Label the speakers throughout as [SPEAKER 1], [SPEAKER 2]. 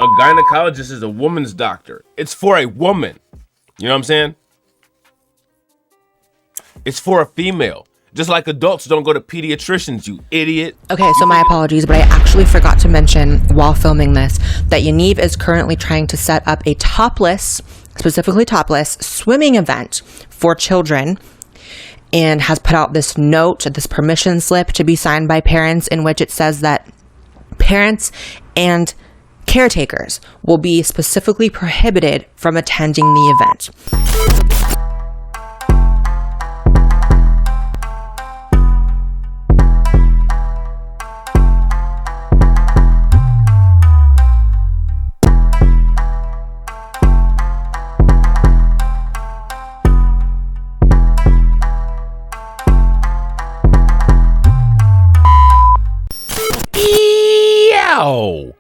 [SPEAKER 1] A gynecologist is a woman's doctor. It's for a woman. You know what I'm saying? It's for a female. Just like adults don't go to pediatricians, you idiot.
[SPEAKER 2] Okay, so my apologies, but I actually forgot to mention while filming this that Yaniv is currently trying to set up a topless, specifically topless, swimming event for children and has put out this note, this permission slip to be signed by parents in which it says that parents and caretakers will be specifically prohibited from attending the event.
[SPEAKER 1] Yo,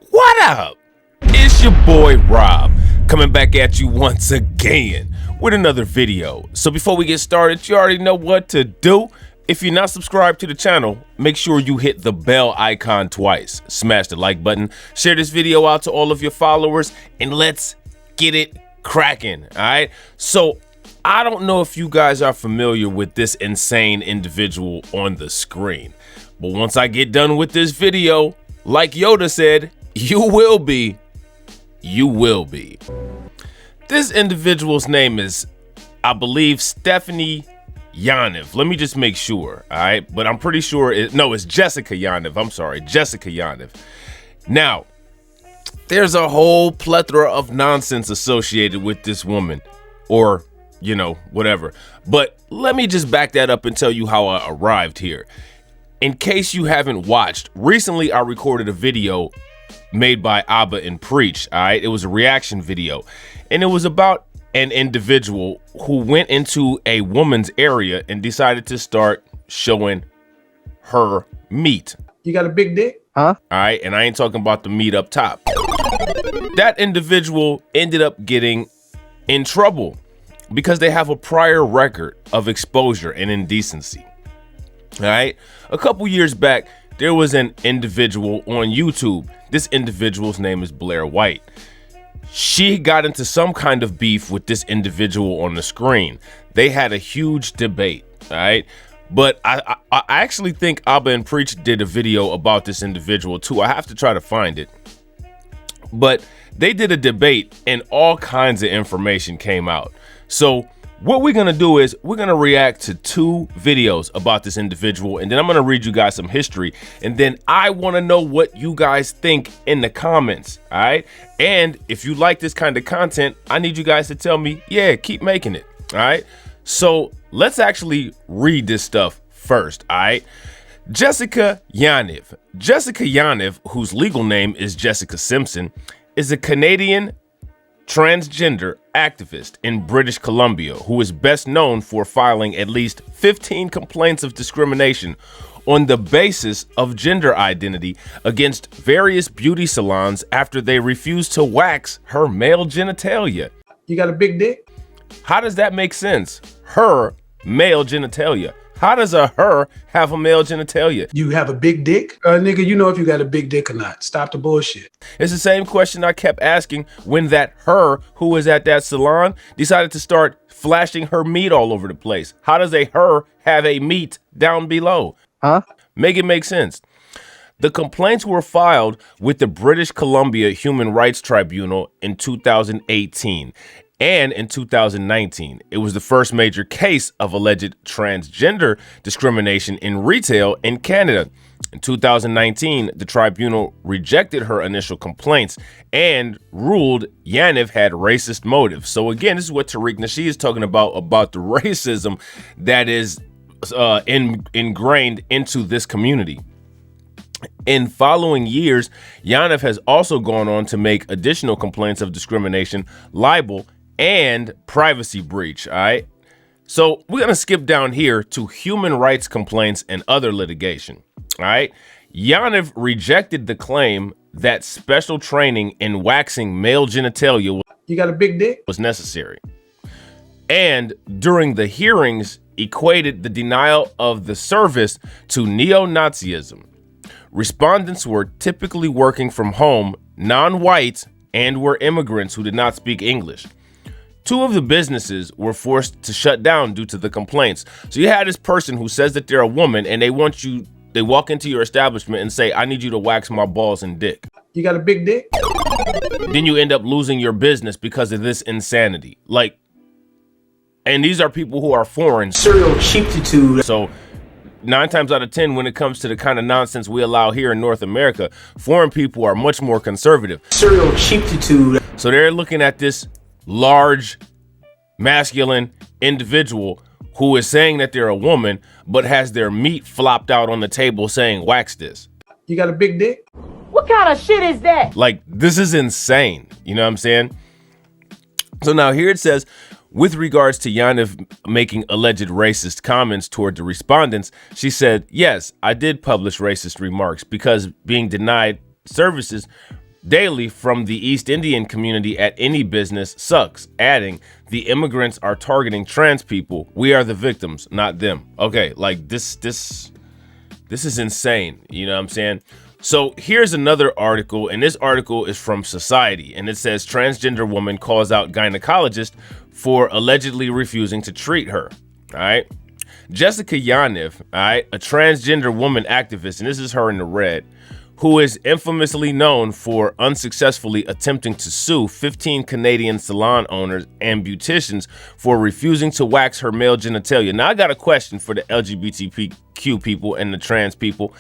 [SPEAKER 1] what up? It's your boy Rob coming back at you once again with another video. So before we get started, you already know what to do. If you're not subscribed to the channel, make sure you hit the bell icon twice, smash the like button, share this video out to all of your followers, and let's get it cracking. All right, so I don't know if you guys are familiar with this insane individual on the screen, but once I get done with this video, like Yoda said, you will be. You will be. This individual's name is, I believe, Stephanie Yaniv. Let me just make sure, all right? But I'm pretty sure it's Jessica Yaniv. I'm sorry, Jessica Yaniv. Now, there's a whole plethora of nonsense associated with this woman, or, you know, whatever. But let me just back that up and tell you how I arrived here. In case you haven't watched, recently I recorded a video made by Abba and Preach, all right? It was a reaction video, and it was about an individual who went into a woman's area and decided to start showing her meat.
[SPEAKER 3] You got a big dick?
[SPEAKER 1] Huh? All right, and I ain't talking about the meat up top. That individual ended up getting in trouble because they have a prior record of exposure and indecency. All right, a couple years back, there was an individual on YouTube. This individual's name is Blair White. She got into some kind of beef with this individual on the screen. They had a huge debate, all right? But I actually think Abba and Preach did a video about this individual too. I have to try to find it. But they did a debate and all kinds of information came out. So what we're gonna do is we're gonna react to two videos about this individual, and then I'm gonna read you guys some history, and then I wanna know what you guys think in the comments, all right? And if you like this kind of content, I need you guys to tell me, yeah, keep making it, all right? So let's actually read this stuff first, all right? Jessica Yaniv. Jessica Yaniv, whose legal name is Jessica Simpson, is a Canadian transgender activist in British Columbia who is best known for filing at least 15 complaints of discrimination on the basis of gender identity against various beauty salons after they refused to wax her male genitalia.
[SPEAKER 3] You got a big dick?
[SPEAKER 1] How does that make sense? Her male genitalia. How does a her have a male genitalia?
[SPEAKER 3] You have a big dick? Nigga, you know if you got a big dick or not. Stop the bullshit.
[SPEAKER 1] It's the same question I kept asking when that her who was at that salon decided to start flashing her meat all over the place. How does a her have a meat down below? Huh? Make it make sense. The complaints were filed with the British Columbia Human Rights Tribunal in 2018. And in 2019, it was the first major case of alleged transgender discrimination in retail in Canada. In 2019, the tribunal rejected her initial complaints and ruled Yaniv had racist motives. So again, this is what Tariq Nasheed is talking about the racism that is ingrained into this community. In following years, Yaniv has also gone on to make additional complaints of discrimination, libel, and privacy breach, all right? So we're gonna skip down here to human rights complaints and other litigation, all right? Yaniv rejected the claim that special training in waxing male genitalia
[SPEAKER 3] you got a big dick?
[SPEAKER 1] Was necessary. And during the hearings, equated the denial of the service to neo-Nazism. Respondents were typically working from home, non-white, and were immigrants who did not speak English. 2 of the businesses were forced to shut down due to the complaints. So you had this person who says that they're a woman and they walk into your establishment and say, I need you to wax my balls and dick.
[SPEAKER 3] You got a big dick?
[SPEAKER 1] Then you end up losing your business because of this insanity. And these are people who are foreign.
[SPEAKER 3] Serial cheaptitude.
[SPEAKER 1] So 9 times out of 10, when it comes to the kind of nonsense we allow here in North America, foreign people are much more conservative.
[SPEAKER 3] Serial cheaptitude.
[SPEAKER 1] So they're looking at this large, masculine individual who is saying that they're a woman, but has their meat flopped out on the table saying, wax this.
[SPEAKER 3] You got a big dick?
[SPEAKER 4] What kind of shit is that?
[SPEAKER 1] This is insane. You know what I'm saying? So now here it says, with regards to Yaniv making alleged racist comments toward the respondents, she said, yes, I did publish racist remarks because being denied services daily from the East Indian community at any business sucks, adding, the immigrants are targeting trans people. We are the victims, not them. Okay, this is insane. You know what I'm saying? So here's another article, and this article is from Society, and it says transgender woman calls out gynecologist for allegedly refusing to treat her. All right. JESSICA YANIV, all right, a transgender woman activist, and this is her in the red, who is infamously known for unsuccessfully attempting to sue 15 Canadian salon owners and beauticians for refusing to wax her male genitalia. Now, I got a question for the LGBTQ people and the trans people.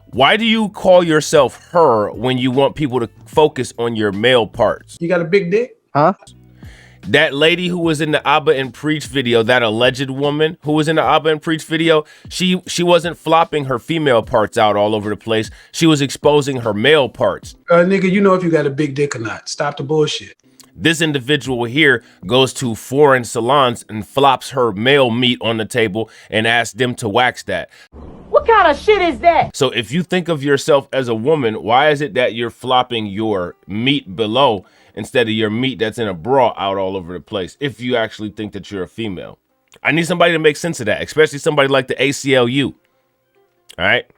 [SPEAKER 1] Why do you call yourself her when you want people to focus on your male parts?
[SPEAKER 3] You got a big dick?
[SPEAKER 2] Huh?
[SPEAKER 1] That lady who was in the Abba and Preach video, that alleged woman who was in the Abba and Preach video, she wasn't flopping her female parts out all over the place. She was exposing her male parts.
[SPEAKER 3] Nigga, you know if you got a big dick or not. Stop the bullshit.
[SPEAKER 1] This individual here goes to foreign salons and flops her male meat on the table and asks them to wax that.
[SPEAKER 4] What kind of shit is that?
[SPEAKER 1] So if you think of yourself as a woman, why is it that you're flopping your meat below instead of your meat that's in a bra out all over the place if you actually think that you're a female? I need somebody to make sense of that, especially somebody like the ACLU. All right.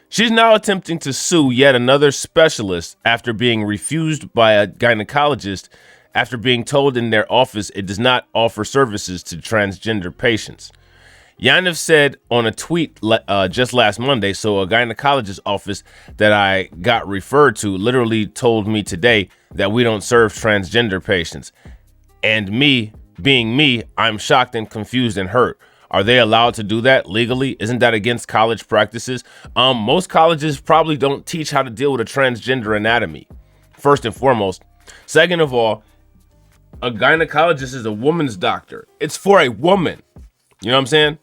[SPEAKER 1] She's now attempting to sue yet another specialist after being refused by a gynecologist after being told in their office it does not offer services to transgender patients. Yaniv said on a tweet just last Monday, so a gynecologist office that I got referred to literally told me today that we don't serve transgender patients. And me, being me, I'm shocked and confused and hurt. Are they allowed to do that legally? Isn't that against college practices? Most colleges probably don't teach how to deal with a transgender anatomy, first and foremost. Second of all, a gynecologist is a woman's doctor. It's for a woman. You know what I'm saying?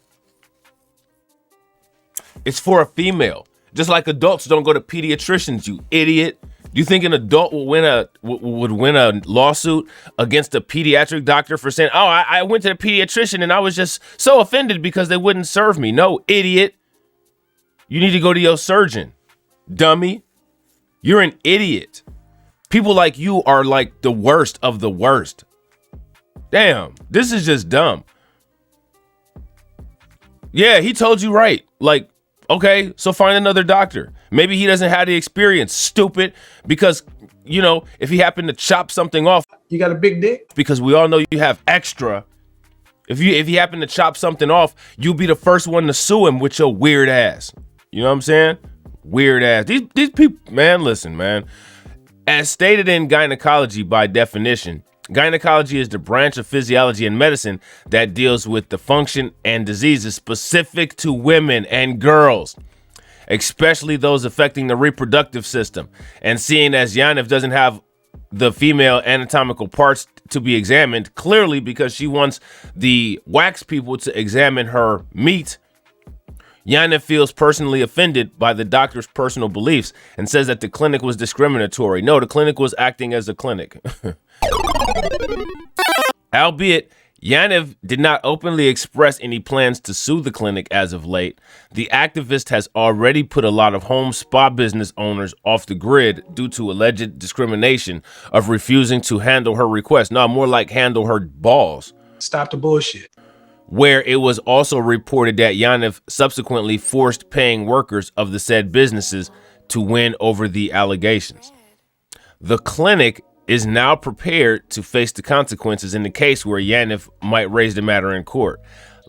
[SPEAKER 1] It's for a female. Just like adults don't go to pediatricians, you idiot. Do you think an adult would win a lawsuit against a pediatric doctor for saying, oh, I went to the pediatrician and I was just so offended because they wouldn't serve me? No, idiot. You need to go to your surgeon, dummy. You're an idiot. People like you are like the worst of the worst. Damn, this is just dumb. Yeah, he told you right. Like, okay, so find another doctor. Maybe he doesn't have the experience, stupid, because, you know, if he happened to chop something off.
[SPEAKER 3] You got a big dick?
[SPEAKER 1] Because we all know you have extra. If he happened to chop something off, you'll be the first one to sue him with your weird ass. You know what I'm saying? Weird ass. These people, man, listen, man. As stated in gynecology by definition, gynecology is the branch of physiology and medicine that deals with the function and diseases specific to women and girls, especially those affecting the reproductive system. And seeing as Yaniv doesn't have the female anatomical parts to be examined, clearly because she wants the wax people to examine her meat, Yaniv feels personally offended by the doctor's personal beliefs and says that the clinic was discriminatory. No, the clinic was acting as a clinic. Albeit, Yaniv did not openly express any plans to sue the clinic as of late. The activist has already put a lot of home spa business owners off the grid due to alleged discrimination of refusing to handle her request. No, more like handle her balls.
[SPEAKER 3] Stop the bullshit.
[SPEAKER 1] where it was also reported that Yaniv subsequently forced paying workers of the said businesses to win over the allegations. The clinic is now prepared to face the consequences in the case where Yaniv might raise the matter in court.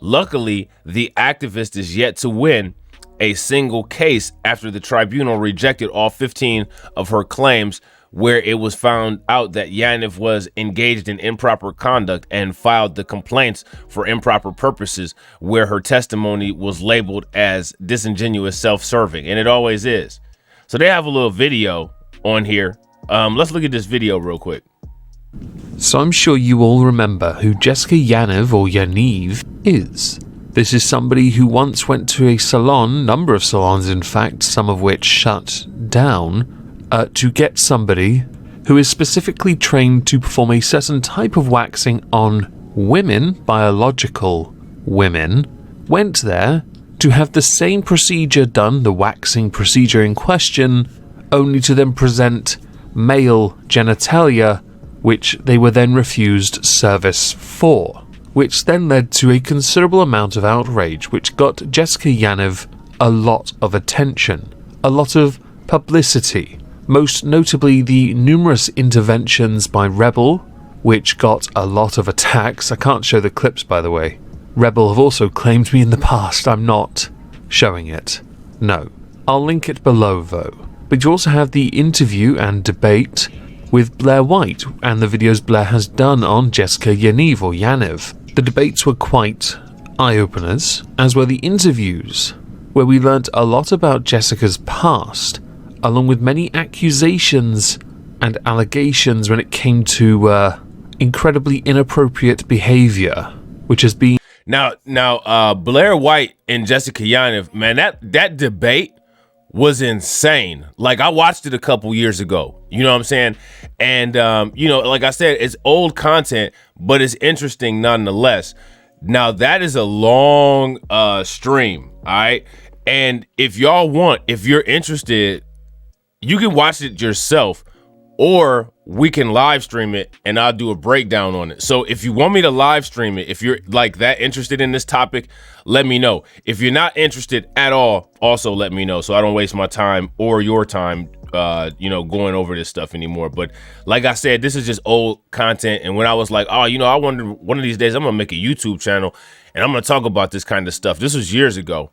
[SPEAKER 1] Luckily, the activist is yet to win a single case after the tribunal rejected all 15 of her claims, where it was found out that Yaniv was engaged in improper conduct and filed the complaints for improper purposes, where her testimony was labeled as disingenuous, self-serving, and it always is. So they have a little video on here. Let's look at this video real quick.
[SPEAKER 5] So I'm sure you all remember who Jessica Yaniv, or Yaniv, is. This is somebody who once went to a salon, number of salons in fact, some of which shut down, to get somebody who is specifically trained to perform a certain type of waxing on women, biological women, went there to have the same procedure done, the waxing procedure in question, only to then present male genitalia, which they were then refused service for, which then led to a considerable amount of outrage, which got Jessica Yaniv a lot of attention, a lot of publicity, most notably the numerous interventions by Rebel, which got a lot of attacks. I can't show the clips, by the way. Rebel have also claimed me in the past. I'm not showing it. No. I'll link it below, though. But you also have the interview and debate with Blair White and the videos Blair has done on Jessica Yaniv, or Yaniv. The debates were quite eye-openers, as were the interviews, where we learnt a lot about Jessica's past, along with many accusations and allegations when it came to incredibly inappropriate behavior, which has been...
[SPEAKER 1] Now, Blair White and Jessica Yaniv, man, that debate was insane. Like, I watched it a couple years ago, you know what I'm saying? And, like I said, it's old content, but it's interesting nonetheless. Now, that is a long stream, all right? And if you're interested, you can watch it yourself, or we can live stream it and I'll do a breakdown on it. So if you want me to live stream it, if you're like that interested in this topic, let me know. If you're not interested at all, also let me know, so I don't waste my time or your time, going over this stuff anymore. But like I said, this is just old content. And when I was like, I wonder one of these days I'm gonna make a YouTube channel and I'm gonna talk about this kind of stuff. This was years ago,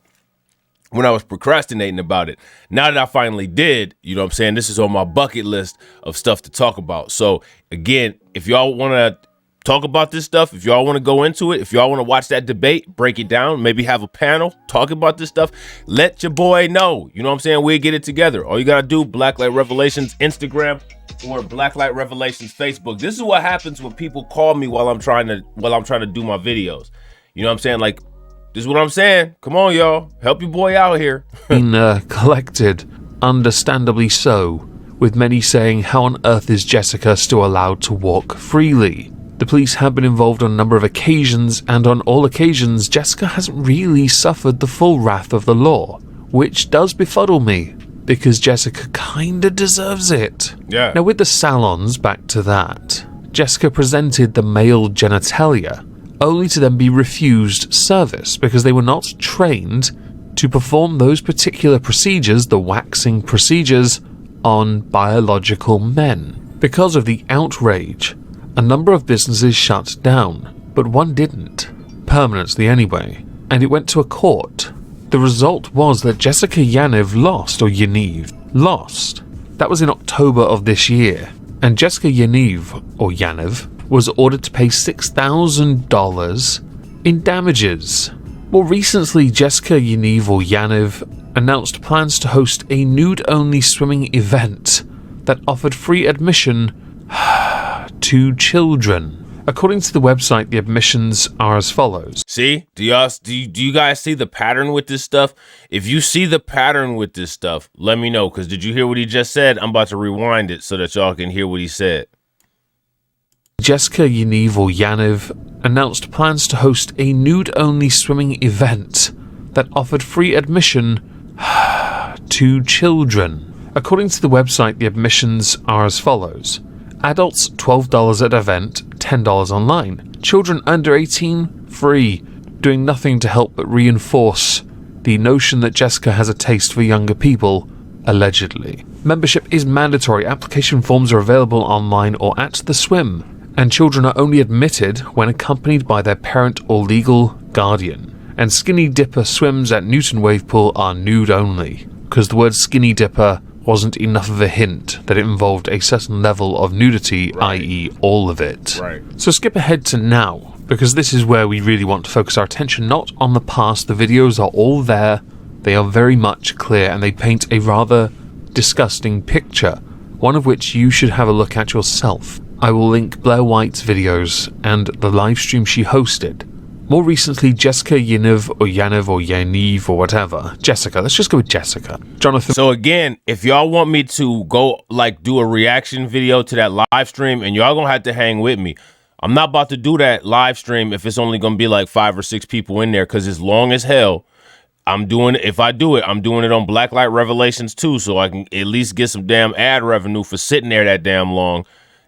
[SPEAKER 1] when I was procrastinating about it. Now that I finally did, you know what I'm saying, this is on my bucket list of stuff to talk about. So again, if y'all want to talk about this stuff, if y'all want to go into it, if y'all want to watch that debate, break it down, maybe have a panel talk about this stuff, let your boy know. You know what I'm saying? We'll get it together. All you got to do, Blacklight Revelations Instagram or Blacklight Revelations Facebook. This is what happens when people call me while I'm trying to do my videos. You know what I'm saying? Like, this is what I'm saying. Come on, y'all. Help your boy out here.
[SPEAKER 5] been collected, understandably so, with many saying, how on earth is Jessica still allowed to walk freely? The police have been involved on a number of occasions, and on all occasions, Jessica hasn't really suffered the full wrath of the law, which does befuddle me, because Jessica kinda deserves it.
[SPEAKER 1] Yeah.
[SPEAKER 5] Now with the salons, back to that, Jessica presented the male genitalia, only to then be refused service because they were not trained to perform those particular procedures, the waxing procedures, on biological men. Because of the outrage, a number of businesses shut down, but one didn't, permanently anyway, and it went to a court. The result was that Jessica Yaniv lost. That was in October of this year, and Jessica Yaniv, or Yaniv, was ordered to pay $6,000 in damages. More recently, Jessica Yaniv, or Yaniv, announced plans to host a nude-only swimming event that offered free admission to children. According to the website, the admissions are as follows.
[SPEAKER 1] See? Do you guys see the pattern with this stuff? If you see the pattern with this stuff, let me know, because did you hear what he just said? I'm about to rewind it so that y'all can hear what he said.
[SPEAKER 5] Jessica Yaniv, or Yaniv, announced plans to host a nude-only swimming event that offered free admission to children. According to the website, the admissions are as follows. Adults, $12 at event, $10 online. Children under 18, free. doing nothing to help but reinforce the notion that Jessica has a taste for younger people, allegedly. Membership is mandatory. Application forms are available online or at the swim, and children are only admitted when accompanied by their parent or legal guardian. And skinny dipper swims at Newton Wave Pool are nude only, because the word skinny dipper wasn't enough of a hint that it involved a certain level of nudity, i.e. all of it.
[SPEAKER 1] Right.
[SPEAKER 5] So skip ahead to now, because this is where we really want to focus our attention, not on the past. The videos are all there, they are very much clear, and they paint a rather disgusting picture, one of which you should have a look at yourself. I will link Blair White's videos and the live stream she hosted. More recently, Jessica Yaniv or Yaniv or whatever. Jessica, let's just go with Jessica. Jonathan.
[SPEAKER 1] So again, if y'all want me to go like do a reaction video to that live stream, and y'all gonna have to hang with me. I'm not about to do that live stream if it's only gonna be like 5 or 6 people in there, because it's long as hell. I'm doing it. If I do it, I'm doing it on Blacklight Revelations too, so I can at least get some damn ad revenue for sitting there that damn long.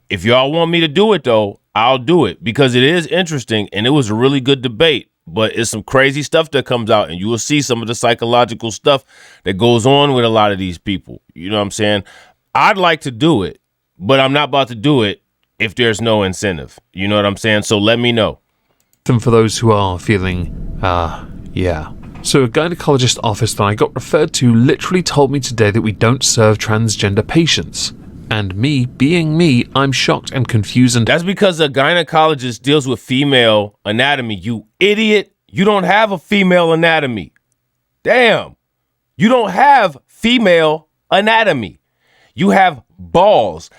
[SPEAKER 1] If y'all want me to do it though, I'll do it, because it is interesting and it was a really good debate, but it's some crazy stuff that comes out, and you will see some of the psychological stuff that goes on with a lot of these people. You know what I'm saying? I'd like to do it, but I'm not about to do it if there's no incentive. You know what I'm saying? So let me know.
[SPEAKER 5] And for those who are feeling, yeah. So a gynecologist office that I got referred to literally told me today that we don't serve transgender patients. And me, being me, I'm shocked and confused. And
[SPEAKER 1] that's because a gynecologist deals with female anatomy. You idiot. You don't have a female anatomy. Damn. You don't have female anatomy. You have balls.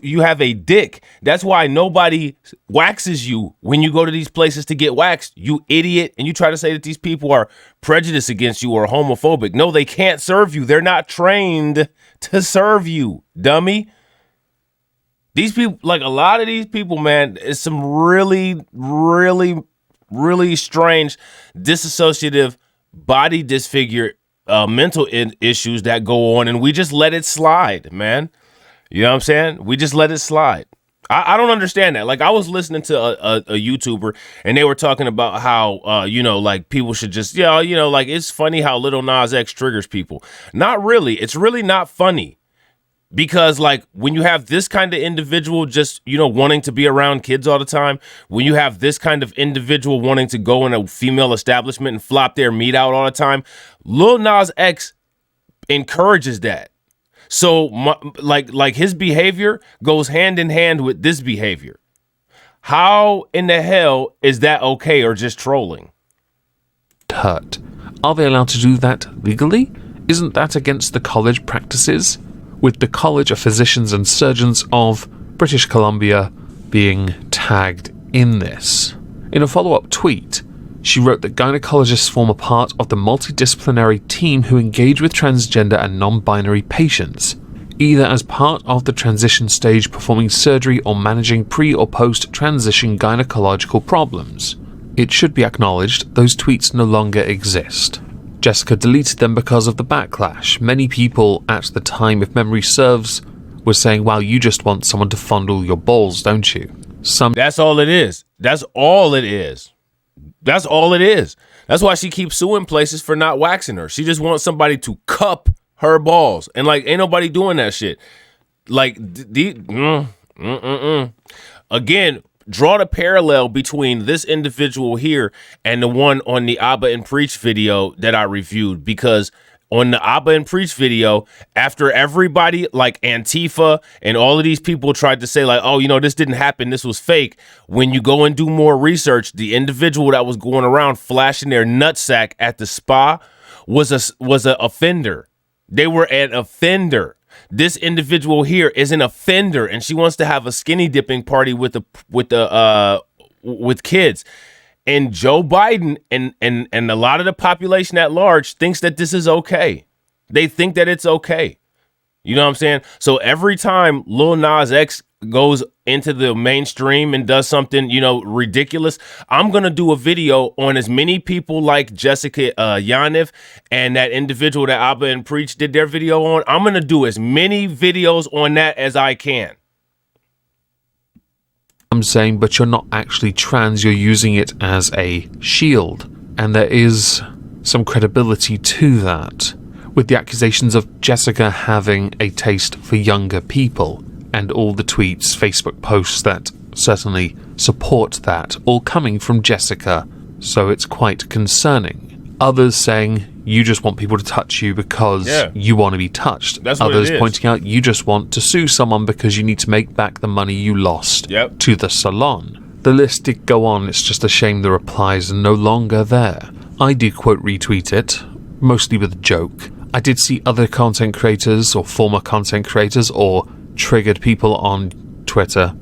[SPEAKER 1] You have a dick. That's why nobody waxes you when you go to these places to get waxed, you idiot. And you try to say that these people are prejudiced against you or homophobic. No, they can't serve you. They're not trained to serve you, dummy. These people, like a lot of these people, man, it's some really, really, really strange disassociative, body disfigured mental issues that go on, and we just let it slide, man. You know what I'm saying? We just let it slide. I don't understand that. Like, I was listening to a YouTuber, and they were talking about how, you know, like people should just, you know, like it's funny how Lil Nas X triggers people. Not really. It's really not funny. Because, like, when you have this kind of individual just, you know, wanting to be around kids all the time, when you have this kind of individual wanting to go in a female establishment and flop their meat out all the time, Lil Nas X encourages that. So, like his behavior goes hand in hand with this behavior. How in the hell is that okay, or just trolling?
[SPEAKER 5] Hurt. Are they allowed to do that legally? Isn't that against the college practices? With the College of Physicians and Surgeons of British Columbia being tagged in this. In a follow-up tweet, she wrote that gynecologists form a part of the multidisciplinary team who engage with transgender and non-binary patients, either as part of the transition stage performing surgery or managing pre- or post-transition gynecological problems. It should be acknowledged those tweets no longer exist. Jessica deleted them because of the backlash. Many people at the time, if memory serves, were saying, well, you just want someone to fondle your balls, don't you?
[SPEAKER 1] That's all it is. That's all it is. That's all it is. That's why she keeps suing places for not waxing her. She just wants somebody to cup her balls. And, like, ain't nobody doing that shit. Like, again, draw the parallel between this individual here and the one on the Abba and Preach video that I reviewed, because on the Abba and Preach video, after everybody like Antifa and all of these people tried to say like, oh, you know, this didn't happen, this was fake. When you go and do more research, the individual that was going around flashing their nutsack at the spa was a offender. They were an offender. This individual here is an offender, and she wants to have a skinny dipping party with kids. And Joe Biden and a lot of the population at large thinks that this is okay. They think that it's okay. You know what I'm saying? So every time Lil Nas X goes into the mainstream and does something, you know, ridiculous, I'm going to do a video on as many people like Jessica Yaniv and that individual that Abba and Preach did their video on. I'm going to do as many videos on that as I can.
[SPEAKER 5] I'm saying, but you're not actually trans, you're using it as a shield. and there is some credibility to that, with the accusations of Jessica having a taste for younger people, and all the tweets, Facebook posts that certainly support that, all coming from Jessica, so it's quite concerning. Others saying, you just want people to touch you because you want to be touched.
[SPEAKER 1] That's
[SPEAKER 5] Others
[SPEAKER 1] what it is.
[SPEAKER 5] pointing out you just want to sue someone because you need to make back the money you lost to the salon. The list did go on, it's just a shame the replies are no longer there. I did quote retweet it, mostly with a joke. I did see other content creators or former content creators or triggered people on Twitter,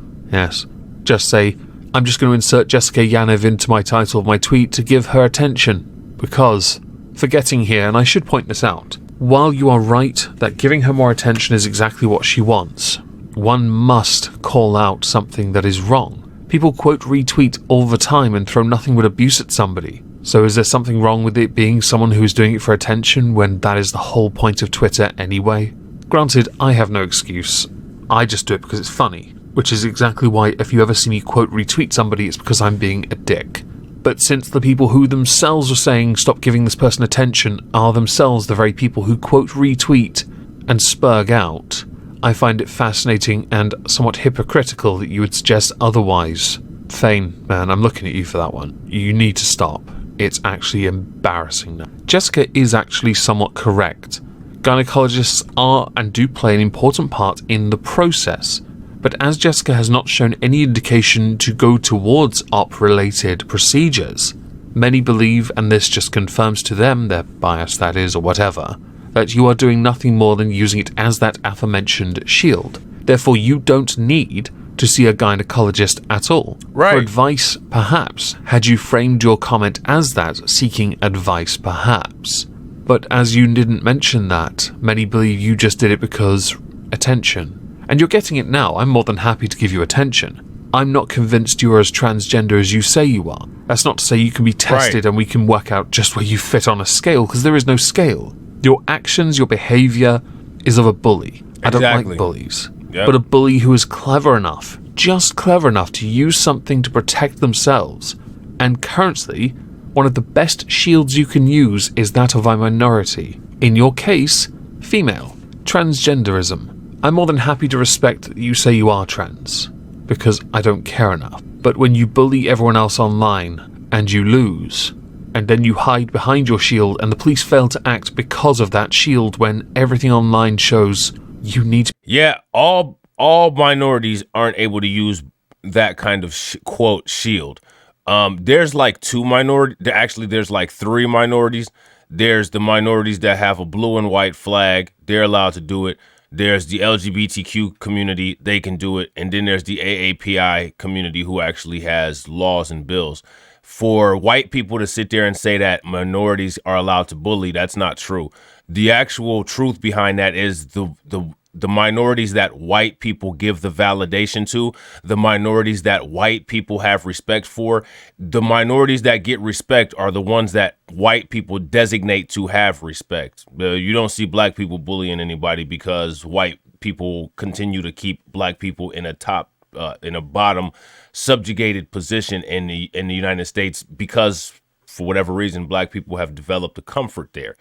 [SPEAKER 5] just say, I'm just going to insert Jessica Yaniv into my title of my tweet to give her attention, because, forgetting here, and I should point this out, while you are right that giving her more attention is exactly what she wants, one must call out something that is wrong. People quote retweet all the time and throw nothing but abuse at somebody. So is there something wrong with it being someone who's doing it for attention when that is the whole point of Twitter anyway? Granted, I have no excuse. I just do it because it's funny, which is exactly why if you ever see me quote retweet somebody, it's because I'm being a dick. But since the people who themselves are saying stop giving this person attention are themselves the very people who quote retweet and spurg out, I find it fascinating and somewhat hypocritical that you would suggest otherwise. Thane, man, I'm looking at you for that one. You need to stop. It's actually embarrassing now. Jessica is actually somewhat correct. Gynecologists are and do play an important part in the process, but as Jessica has not shown any indication to go towards op-related procedures, many believe, and this just confirms to them their bias that is, or whatever, that you are doing nothing more than using it as that aforementioned shield. Therefore, you don't need to see a gynecologist at all.
[SPEAKER 1] Right.
[SPEAKER 5] For advice, perhaps, had you framed your comment as that, seeking advice, perhaps. But as you didn't mention that, many believe you just did it because attention. And you're getting it now. I'm more than happy to give you attention. I'm not convinced you are as transgender as you say you are. That's not to say you can be tested and we can work out just where you fit on a scale, because there is no scale. Your actions, your behavior is of a bully. I don't like bullies. But a bully who is clever enough, just clever enough to use something to protect themselves. And currently, one of the best shields you can use is that of a minority. In your case, female. Transgenderism. I'm more than happy to respect that you say you are trans, because I don't care enough. But when you bully everyone else online, and you lose, and then you hide behind your shield and the police fail to act because of that shield when everything online shows you need to...
[SPEAKER 1] Yeah, all minorities aren't able to use that kind of quote shield. There's like two minorities. Actually, there's like three minorities. There's the minorities that have a blue and white flag. They're allowed to do it. There's the LGBTQ community. They can do it. And then there's the AAPI community who actually has laws and bills. For white people to sit there and say that minorities are allowed to bully, that's not true. The actual truth behind that is the minorities that white people give the validation to, the minorities that white people have respect for, the minorities that get respect are the ones that white people designate to have respect. You don't see black people bullying anybody because white people continue to keep black people in a bottom subjugated position in the United States because for whatever reason, black people have developed a comfort there.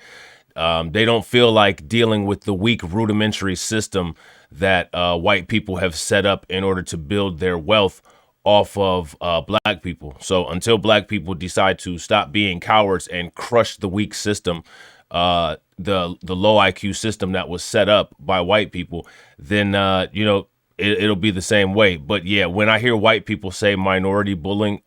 [SPEAKER 1] They don't feel like dealing with the weak rudimentary system that white people have set up in order to build their wealth off of black people. So until black people decide to stop being cowards and crush the weak system, the low IQ system that was set up by white people, then, it'll be the same way. But yeah, when I hear white people say minority bullying,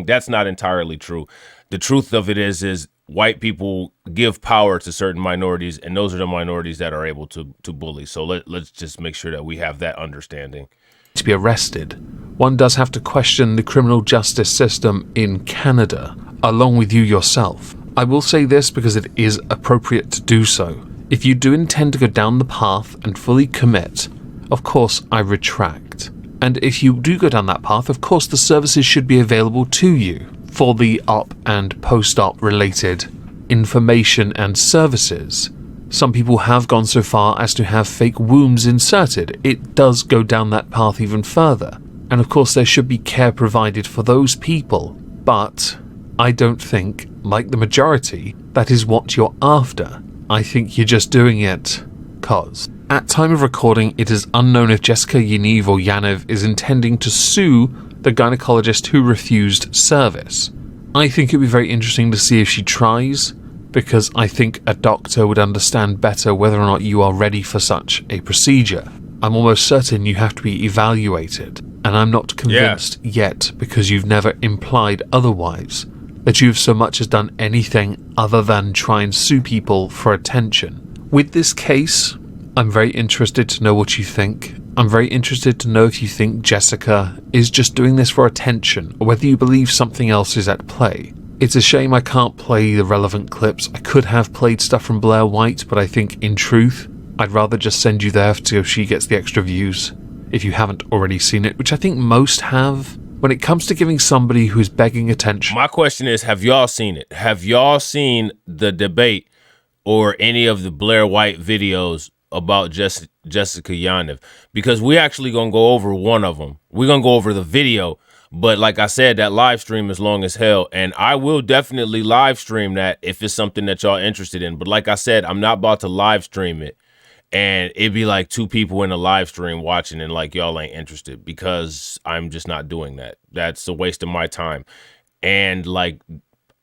[SPEAKER 1] that's not entirely true. The truth of it is white people give power to certain minorities, and those are the minorities that are able to bully. So let's just make sure that we have that understanding.
[SPEAKER 5] To be arrested, one does have to question the criminal justice system in Canada, along with you yourself. I will say this because it is appropriate to do so. If you do intend to go down the path and fully commit, of course I retract. And if you do go down that path, of course the services should be available to you for the op and post-op related information and services. Some people have gone so far as to have fake wombs inserted. It does go down that path even further. And of course there should be care provided for those people. But I don't think, like the majority, that is what you're after. I think you're just doing it 'cause. At time of recording, it is unknown if Jessica Yaniv or Yaniv is intending to sue the gynecologist who refused service. I think it'd be very interesting to see if she tries, because I think a doctor would understand better whether or not you are ready for such a procedure. I'm almost certain you have to be evaluated, and I'm not convinced yet, because you've never implied otherwise, that you've so much as done anything other than try and sue people for attention. With this case, I'm very interested to know what you think. I'm very interested to know if you think Jessica is just doing this for attention, or whether you believe something else is at play. It's a shame I can't play the relevant clips. I could have played stuff from Blair White, but I think, in truth, I'd rather just send you there so she gets the extra views, if you haven't already seen it, which I think most have. When it comes to giving somebody who is begging attention...
[SPEAKER 1] My question is, have y'all seen it? Have y'all seen the debate or any of the Blair White videos about Jessica Yaniv? Because we actually gonna go over one of them. We're gonna go over the video, but like I said, that live stream is long as hell, and I will definitely live stream that if it's something that y'all interested in. But like I said, I'm not about to live stream it and it'd be like 2 people in a live stream watching and like y'all ain't interested, because I'm just not doing that. That's a waste of my time. And like,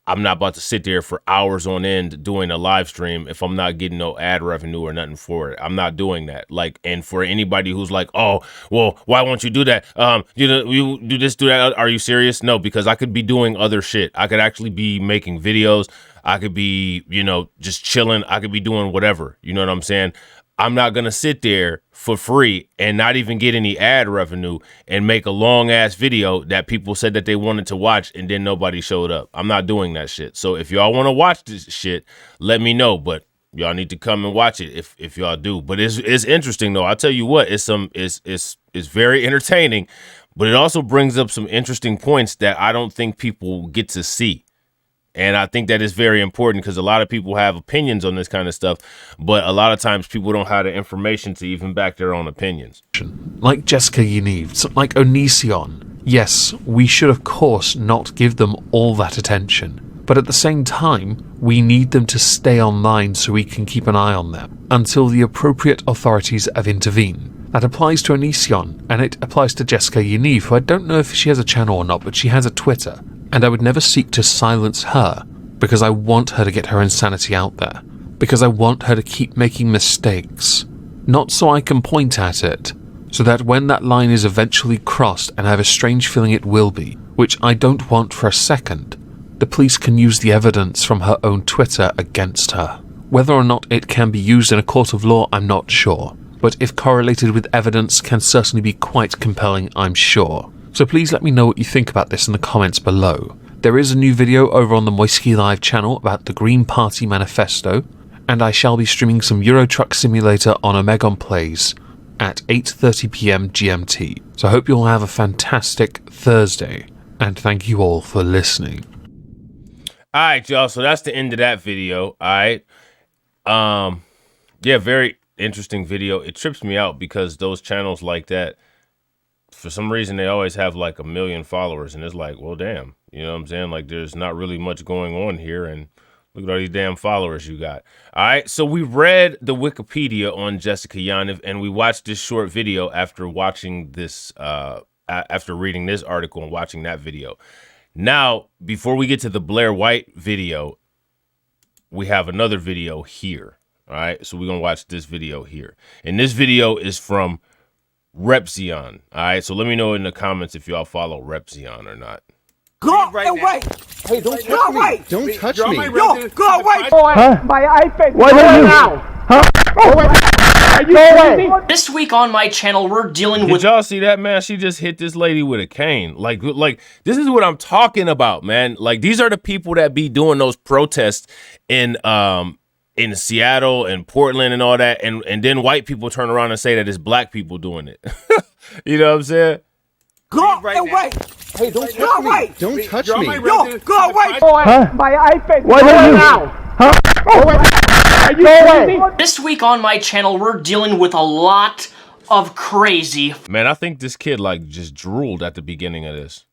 [SPEAKER 1] I'm not about to sit there for hours on end doing a live stream if I'm not getting no ad revenue or nothing for it. I'm not doing that. Like, and for anybody who's like, oh, well, why won't you do that? You do this, do that. Are you serious? No, because I could be doing other shit. I could actually be making videos. I could be, just chilling. I could be doing whatever. You know what I'm saying? I'm not going to sit there for free and not even get any ad revenue and make a long ass video that people said that they wanted to watch and then nobody showed up. I'm not doing that shit. So if y'all want to watch this shit, let me know, but y'all need to come and watch it if y'all do. But it's interesting though. I'll tell you what, it's very entertaining, but it also brings up some interesting points that I don't think people get to see. And I think that is very important, because a lot of people have opinions on this kind of stuff, but a lot of times people don't have the information to even back their own opinions.
[SPEAKER 5] Like Jessica Yaniv, like Onision. Yes, we should of course not give them all that attention, but at the same time, we need them to stay online so we can keep an eye on them until the appropriate authorities have intervened. That applies to Onision, and it applies to Jessica Yaniv, who I don't know if she has a channel or not, but she has a Twitter. And I would never seek to silence her, because I want her to get her insanity out there, because I want her to keep making mistakes, not so I can point at it, so that when that line is eventually crossed, and I have a strange feeling it will be, which I don't want for a second, the police can use the evidence from her own Twitter against her. Whether or not it can be used in a court of law, I'm not sure, but if correlated with evidence, can certainly be quite compelling, I'm sure. So please let me know what you think about this in the comments below. There is a new video over on the Moisky Live channel about the Green Party manifesto, and I shall be streaming some Euro Truck Simulator on Omegon Plays at 8:30 PM GMT. So I hope you all have a fantastic Thursday, and thank you all for listening.
[SPEAKER 1] All right, y'all. So that's the end of that video. All right. Yeah, very interesting video. It trips me out because those channels like that, for some reason, they always have like 1 million followers, and it's like, well, damn, you know what I'm saying? Like, there's not really much going on here, and look at all these damn followers you got. All right, so we read the Wikipedia on Jessica Yaniv, and we watched this short video after watching this, after reading this article and watching that video. Now, before we get to the Blair White video, we have another video here. All right, so we're gonna watch this video here, and this video is from Repzion. All right, so let me know in the comments if y'all follow Repzion or not.
[SPEAKER 4] Go away!
[SPEAKER 6] Hey, don't
[SPEAKER 4] Go
[SPEAKER 6] touch
[SPEAKER 4] away!
[SPEAKER 6] me! Don't touch me!
[SPEAKER 4] Yo, go away!
[SPEAKER 6] Huh?
[SPEAKER 4] My iPad.
[SPEAKER 6] What are you?
[SPEAKER 4] Now.
[SPEAKER 6] Huh?
[SPEAKER 4] Are you kidding me? This week on my channel, we're dealing with.
[SPEAKER 1] Did y'all see that, man? She just hit this lady with a cane. Like this is what I'm talking about, man. Like, these are the people that be doing those protests in Seattle and Portland and all that, and then white people turn around and say that it's black people doing it. You know what I'm saying?
[SPEAKER 4] Go away!
[SPEAKER 6] Hey, don't
[SPEAKER 4] Go
[SPEAKER 6] touch
[SPEAKER 4] away!
[SPEAKER 6] me! Don't touch me!
[SPEAKER 4] Yo, go away!
[SPEAKER 6] Huh?
[SPEAKER 4] My iPad.
[SPEAKER 6] What are you? Huh?
[SPEAKER 4] Are you kidding me? This week on my channel, we're dealing with a lot of crazy.
[SPEAKER 1] Man, I think this kid like just drooled at the beginning of this.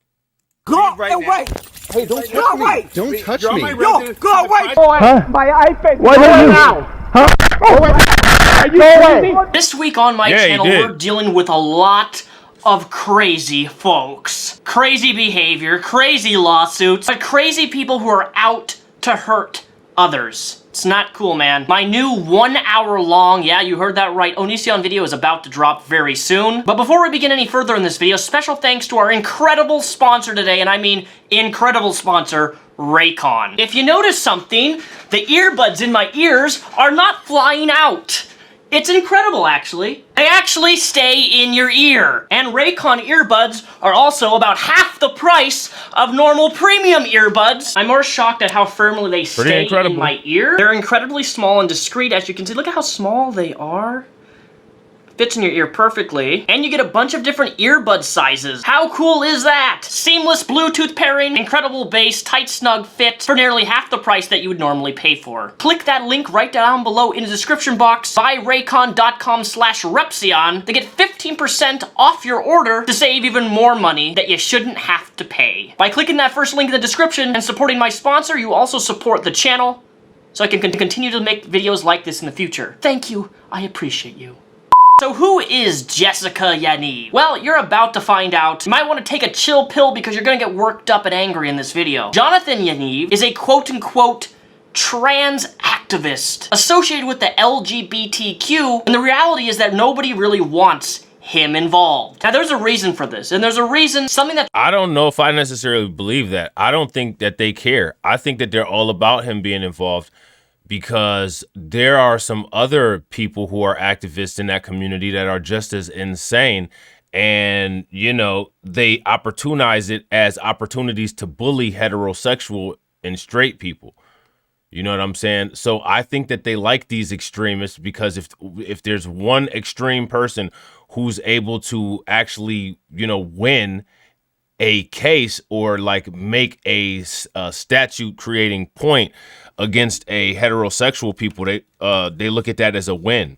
[SPEAKER 6] Go away! Hey, don't touch me! Don't touch me!
[SPEAKER 3] Yo,
[SPEAKER 6] go away!
[SPEAKER 7] My iPad. What are you now?
[SPEAKER 4] This week on my
[SPEAKER 1] Yeah, he
[SPEAKER 4] channel,
[SPEAKER 1] did.
[SPEAKER 4] we're dealing with a lot of crazy folks. Crazy behavior, crazy lawsuits, but crazy people who are out to hurt others. It's not cool, man. My new 1 hour long, yeah, you heard that right, Onision video is about to drop very soon. But before we begin any further in this video, special thanks to our incredible sponsor today, and I mean incredible sponsor, Raycon. If you notice something, the earbuds in my ears are not flying out. It's incredible, actually. They actually stay in your ear. And Raycon earbuds are also about half the price of normal premium earbuds. I'm more shocked at how firmly they stay in my ear. They're incredibly small and discreet, as you can see. Look at how small they are. Fits in your ear perfectly. And you get a bunch of different earbud sizes. How cool is that? Seamless Bluetooth pairing, incredible bass, tight snug fit for nearly half the price that you would normally pay for. Click that link right down below in the description box. Buy raycon.com/Repsion to get 15% off your order to save even more money that you shouldn't have to pay. By clicking that first link in the description and supporting my sponsor, you also support the channel so I can continue to make videos like this in the future. Thank you. I appreciate you. So who is Jessica Yaniv? Well, you're about to find out. You might want to take a chill pill because you're gonna get worked up and angry in this video. Jonathan Yaniv is a quote-unquote trans activist associated with the LGBTQ, and the reality is that nobody really wants him involved. Now, there's a reason for this, and there's a reason, something that
[SPEAKER 1] I don't know if I necessarily believe that. I don't think that they care. I think that they're all about him being involved, because there are some other people who are activists in that community that are just as insane. And, you know, they opportunize it as opportunities to bully heterosexual and straight people. You know what I'm saying? So I think that they like these extremists because if there's one extreme person who's able to actually, you know, win a case or like make a statute creating point against a heterosexual people, they look at that as a win.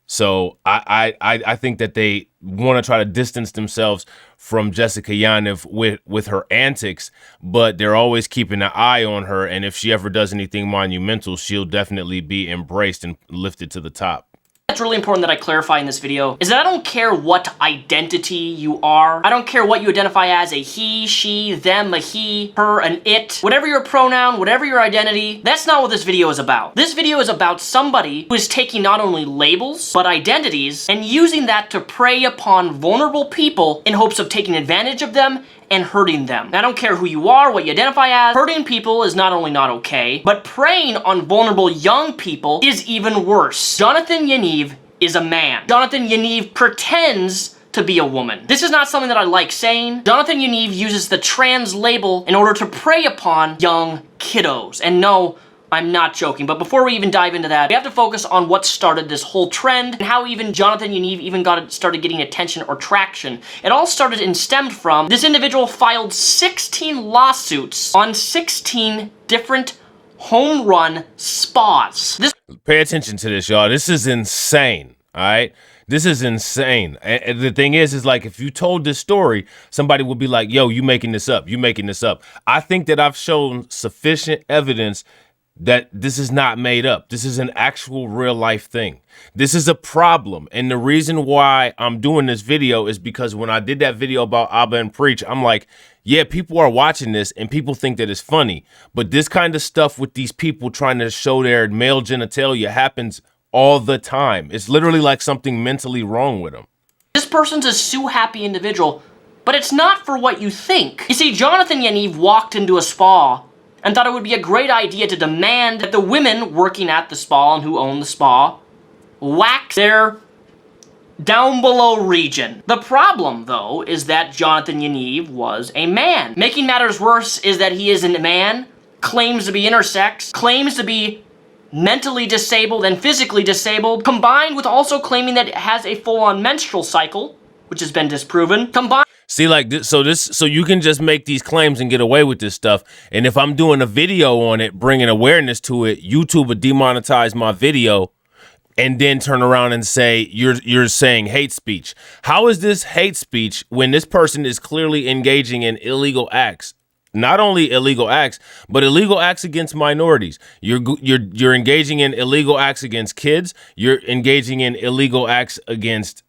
[SPEAKER 1] So I think that they want to try to distance themselves from Jessica Yaniv with her antics, but they're always keeping an eye on her. And if she ever does anything monumental, she'll definitely be embraced and lifted to the top.
[SPEAKER 4] That's really important that I clarify in this video is that I don't care what identity you are. I don't care what you identify as, a he, she, them, a he, her, an it. Whatever your pronoun, whatever your identity, that's not what this video is about. This video is about somebody who is taking not only labels, but identities, and using that to prey upon vulnerable people in hopes of taking advantage of them and hurting them. I don't care who you are, what you identify as. Hurting people is not only not okay, but preying on vulnerable young people is even worse. Jonathan Yaniv is a man. Jonathan Yaniv pretends to be a woman. This is not something that I like saying. Jonathan Yaniv uses the trans label in order to prey upon young kiddos. And no, I'm not joking, but before we even dive into that, we have to focus on what started this whole trend and how even Jonathan Yaniv even started getting attention or traction. It all started and stemmed from this individual filed 16 lawsuits on 16 different home run spas.
[SPEAKER 1] Pay attention to this, y'all. This is insane, all right? This is insane. And the thing is like, if you told this story, somebody would be like, yo, you making this up. You making this up. I think that I've shown sufficient evidence that this is not made up. This is an actual real life thing. This is a problem. And the reason why I'm doing this video is because when I did that video about Abba and Preach, I'm like, yeah, people are watching this and people think that it's funny. But this kind of stuff with these people trying to show their male genitalia happens all the time. It's literally like something mentally wrong with them.
[SPEAKER 4] This person's a sue-happy individual, but it's not for what you think. You see, Jonathan Yaniv walked into a spa and thought it would be a great idea to demand that the women working at the spa and who own the spa wax their down below region. The problem, though, is that Jonathan Yaniv was a man. Making matters worse is that he is a man, claims to be intersex, claims to be mentally disabled and physically disabled, combined with also claiming that it has a full-on menstrual cycle, which has been disproven,
[SPEAKER 1] See, like this, so you can just make these claims and get away with this stuff. And if I'm doing a video on it, bringing awareness to it, YouTube would demonetize my video and then turn around and say you're saying hate speech. How is this hate speech when this person is clearly engaging in illegal acts? Not only illegal acts, but illegal acts against minorities. You're engaging in illegal acts against kids. You're engaging in illegal acts against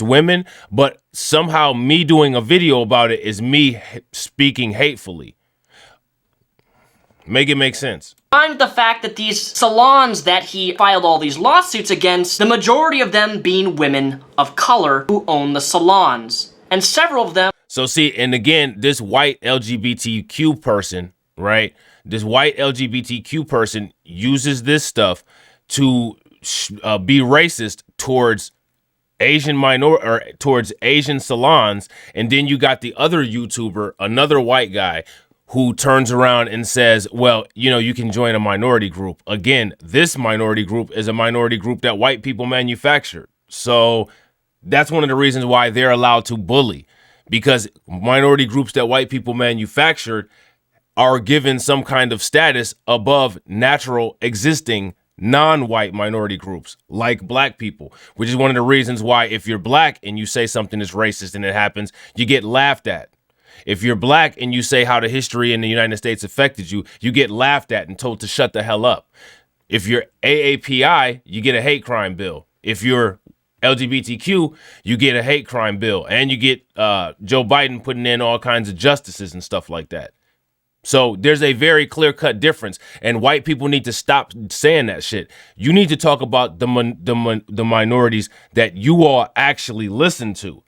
[SPEAKER 1] women. But somehow me doing a video about it is me speaking hatefully. Make it make sense.
[SPEAKER 4] Mind the fact that these salons that he filed all these lawsuits against, the majority of them being women of color who own the salons, and several of them.
[SPEAKER 1] So see, and again, this white LGBTQ person, right? This white LGBTQ person uses this stuff to be racist towards towards Asian salons, and then you got the other YouTuber, another white guy, who turns around and says, well, you can join a minority group. Again, this minority group is a minority group that white people manufactured. So that's one of the reasons why they're allowed to bully, because minority groups that white people manufactured are given some kind of status above natural existing non-white minority groups like black people, which is one of the reasons why if you're black and you say something is racist and it happens, you get laughed at. If you're black and you say how the history in the United States affected you, you get laughed at and told to shut the hell up. If you're AAPI, you get a hate crime bill. If you're LGBTQ, you get a hate crime bill, and you get Joe Biden putting in all kinds of justices and stuff like that. So there's a very clear-cut difference, and white people need to stop saying that shit. You need to talk about the minorities that you all actually listen to.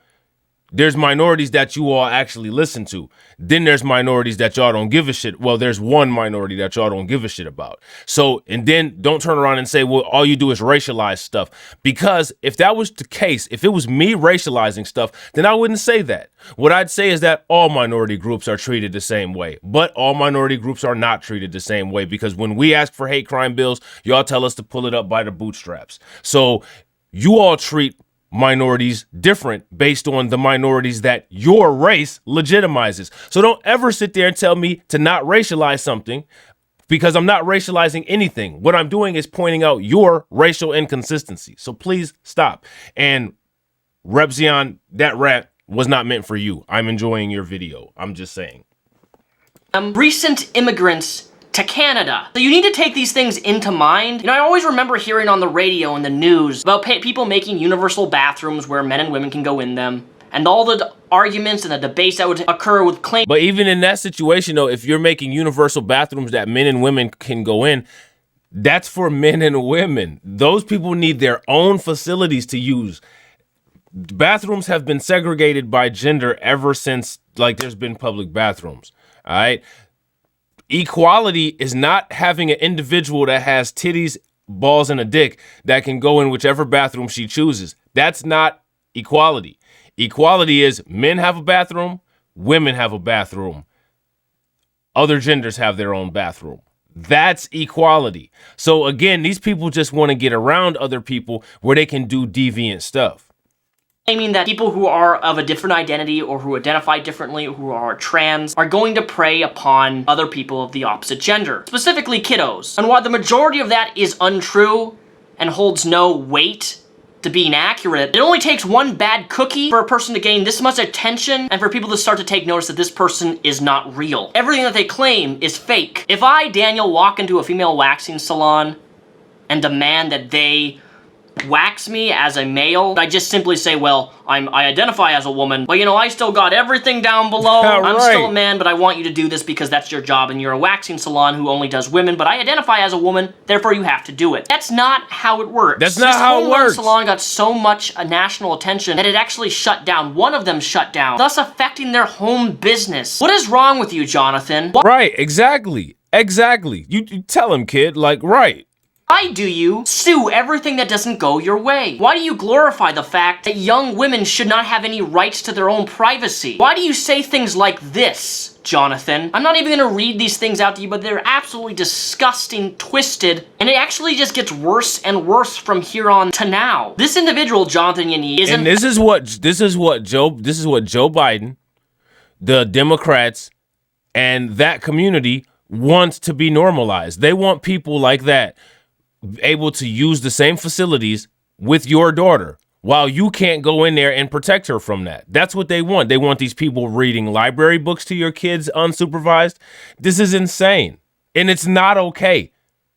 [SPEAKER 1] There's minorities that you all actually listen to. Then there's minorities that y'all don't give a shit. Well, there's one minority that y'all don't give a shit about. So, and then don't turn around and say, well, all you do is racialize stuff. Because if that was the case, if it was me racializing stuff, then I wouldn't say that. What I'd say is that all minority groups are treated the same way. But all minority groups are not treated the same way, because when we ask for hate crime bills, y'all tell us to pull it up by the bootstraps. So you all treat minorities different based on the minorities that your race legitimizes. So don't ever sit there and tell me to not racialize something, because I'm not racializing anything. What I'm doing is pointing out your racial inconsistency. So please stop. And Repzion, that rant was not meant for you. I'm enjoying your video. I'm just saying.
[SPEAKER 4] Recent immigrants to Canada. So you need to take these things into mind. I always remember hearing on the radio and the news about people making universal bathrooms where men and women can go in them, and all the arguments and the debates that would occur with claims.
[SPEAKER 1] But even in that situation, though, if you're making universal bathrooms that men and women can go in, that's for men and women. Those people need their own facilities to use. Bathrooms have been segregated by gender ever since, there's been public bathrooms. All right. Equality is not having an individual that has titties, balls, and a dick that can go in whichever bathroom she chooses. That's not equality. Equality is men have a bathroom, women have a bathroom, other genders have their own bathroom. That's equality. So again, these people just want to get around other people where they can do deviant stuff.
[SPEAKER 4] Claiming that people who are of a different identity or who identify differently, who are trans, are going to prey upon other people of the opposite gender, specifically kiddos. And while the majority of that is untrue and holds no weight to being accurate, it only takes one bad cookie for a person to gain this much attention and for people to start to take notice that this person is not real. Everything that they claim is fake. If I, Daniel, walk into a female waxing salon and demand that they wax me as a male, I just simply say, well, I identify as a woman, but I still got everything down below. I'm still a man, but I want you to do this because that's your job, and you're a waxing salon who only does women, but I identify as a woman, therefore you have to do it. That's not how it works.
[SPEAKER 1] That's not how it works.
[SPEAKER 4] This salon got so much national attention that it actually shut down. One of them shut down, thus affecting their home business. What is wrong with you, Jonathan?
[SPEAKER 1] Right, exactly. You tell him, kid, right.
[SPEAKER 4] Why do you sue everything that doesn't go your way? Why do you glorify the fact that young women should not have any rights to their own privacy? Why do you say things like this, Jonathan? I'm not even gonna read these things out to you, but they're absolutely disgusting, twisted, and it actually just gets worse and worse from here on to now. This individual, Jonathan Yaniv, isn't—
[SPEAKER 1] And this is what Joe Biden, the Democrats, and that community wants to be normalized. They want people like that. able to use the same facilities with your daughter while you can't go in there and protect her from that. That's what they want. They want these people reading library books to your kids unsupervised. This is insane. And it's not okay.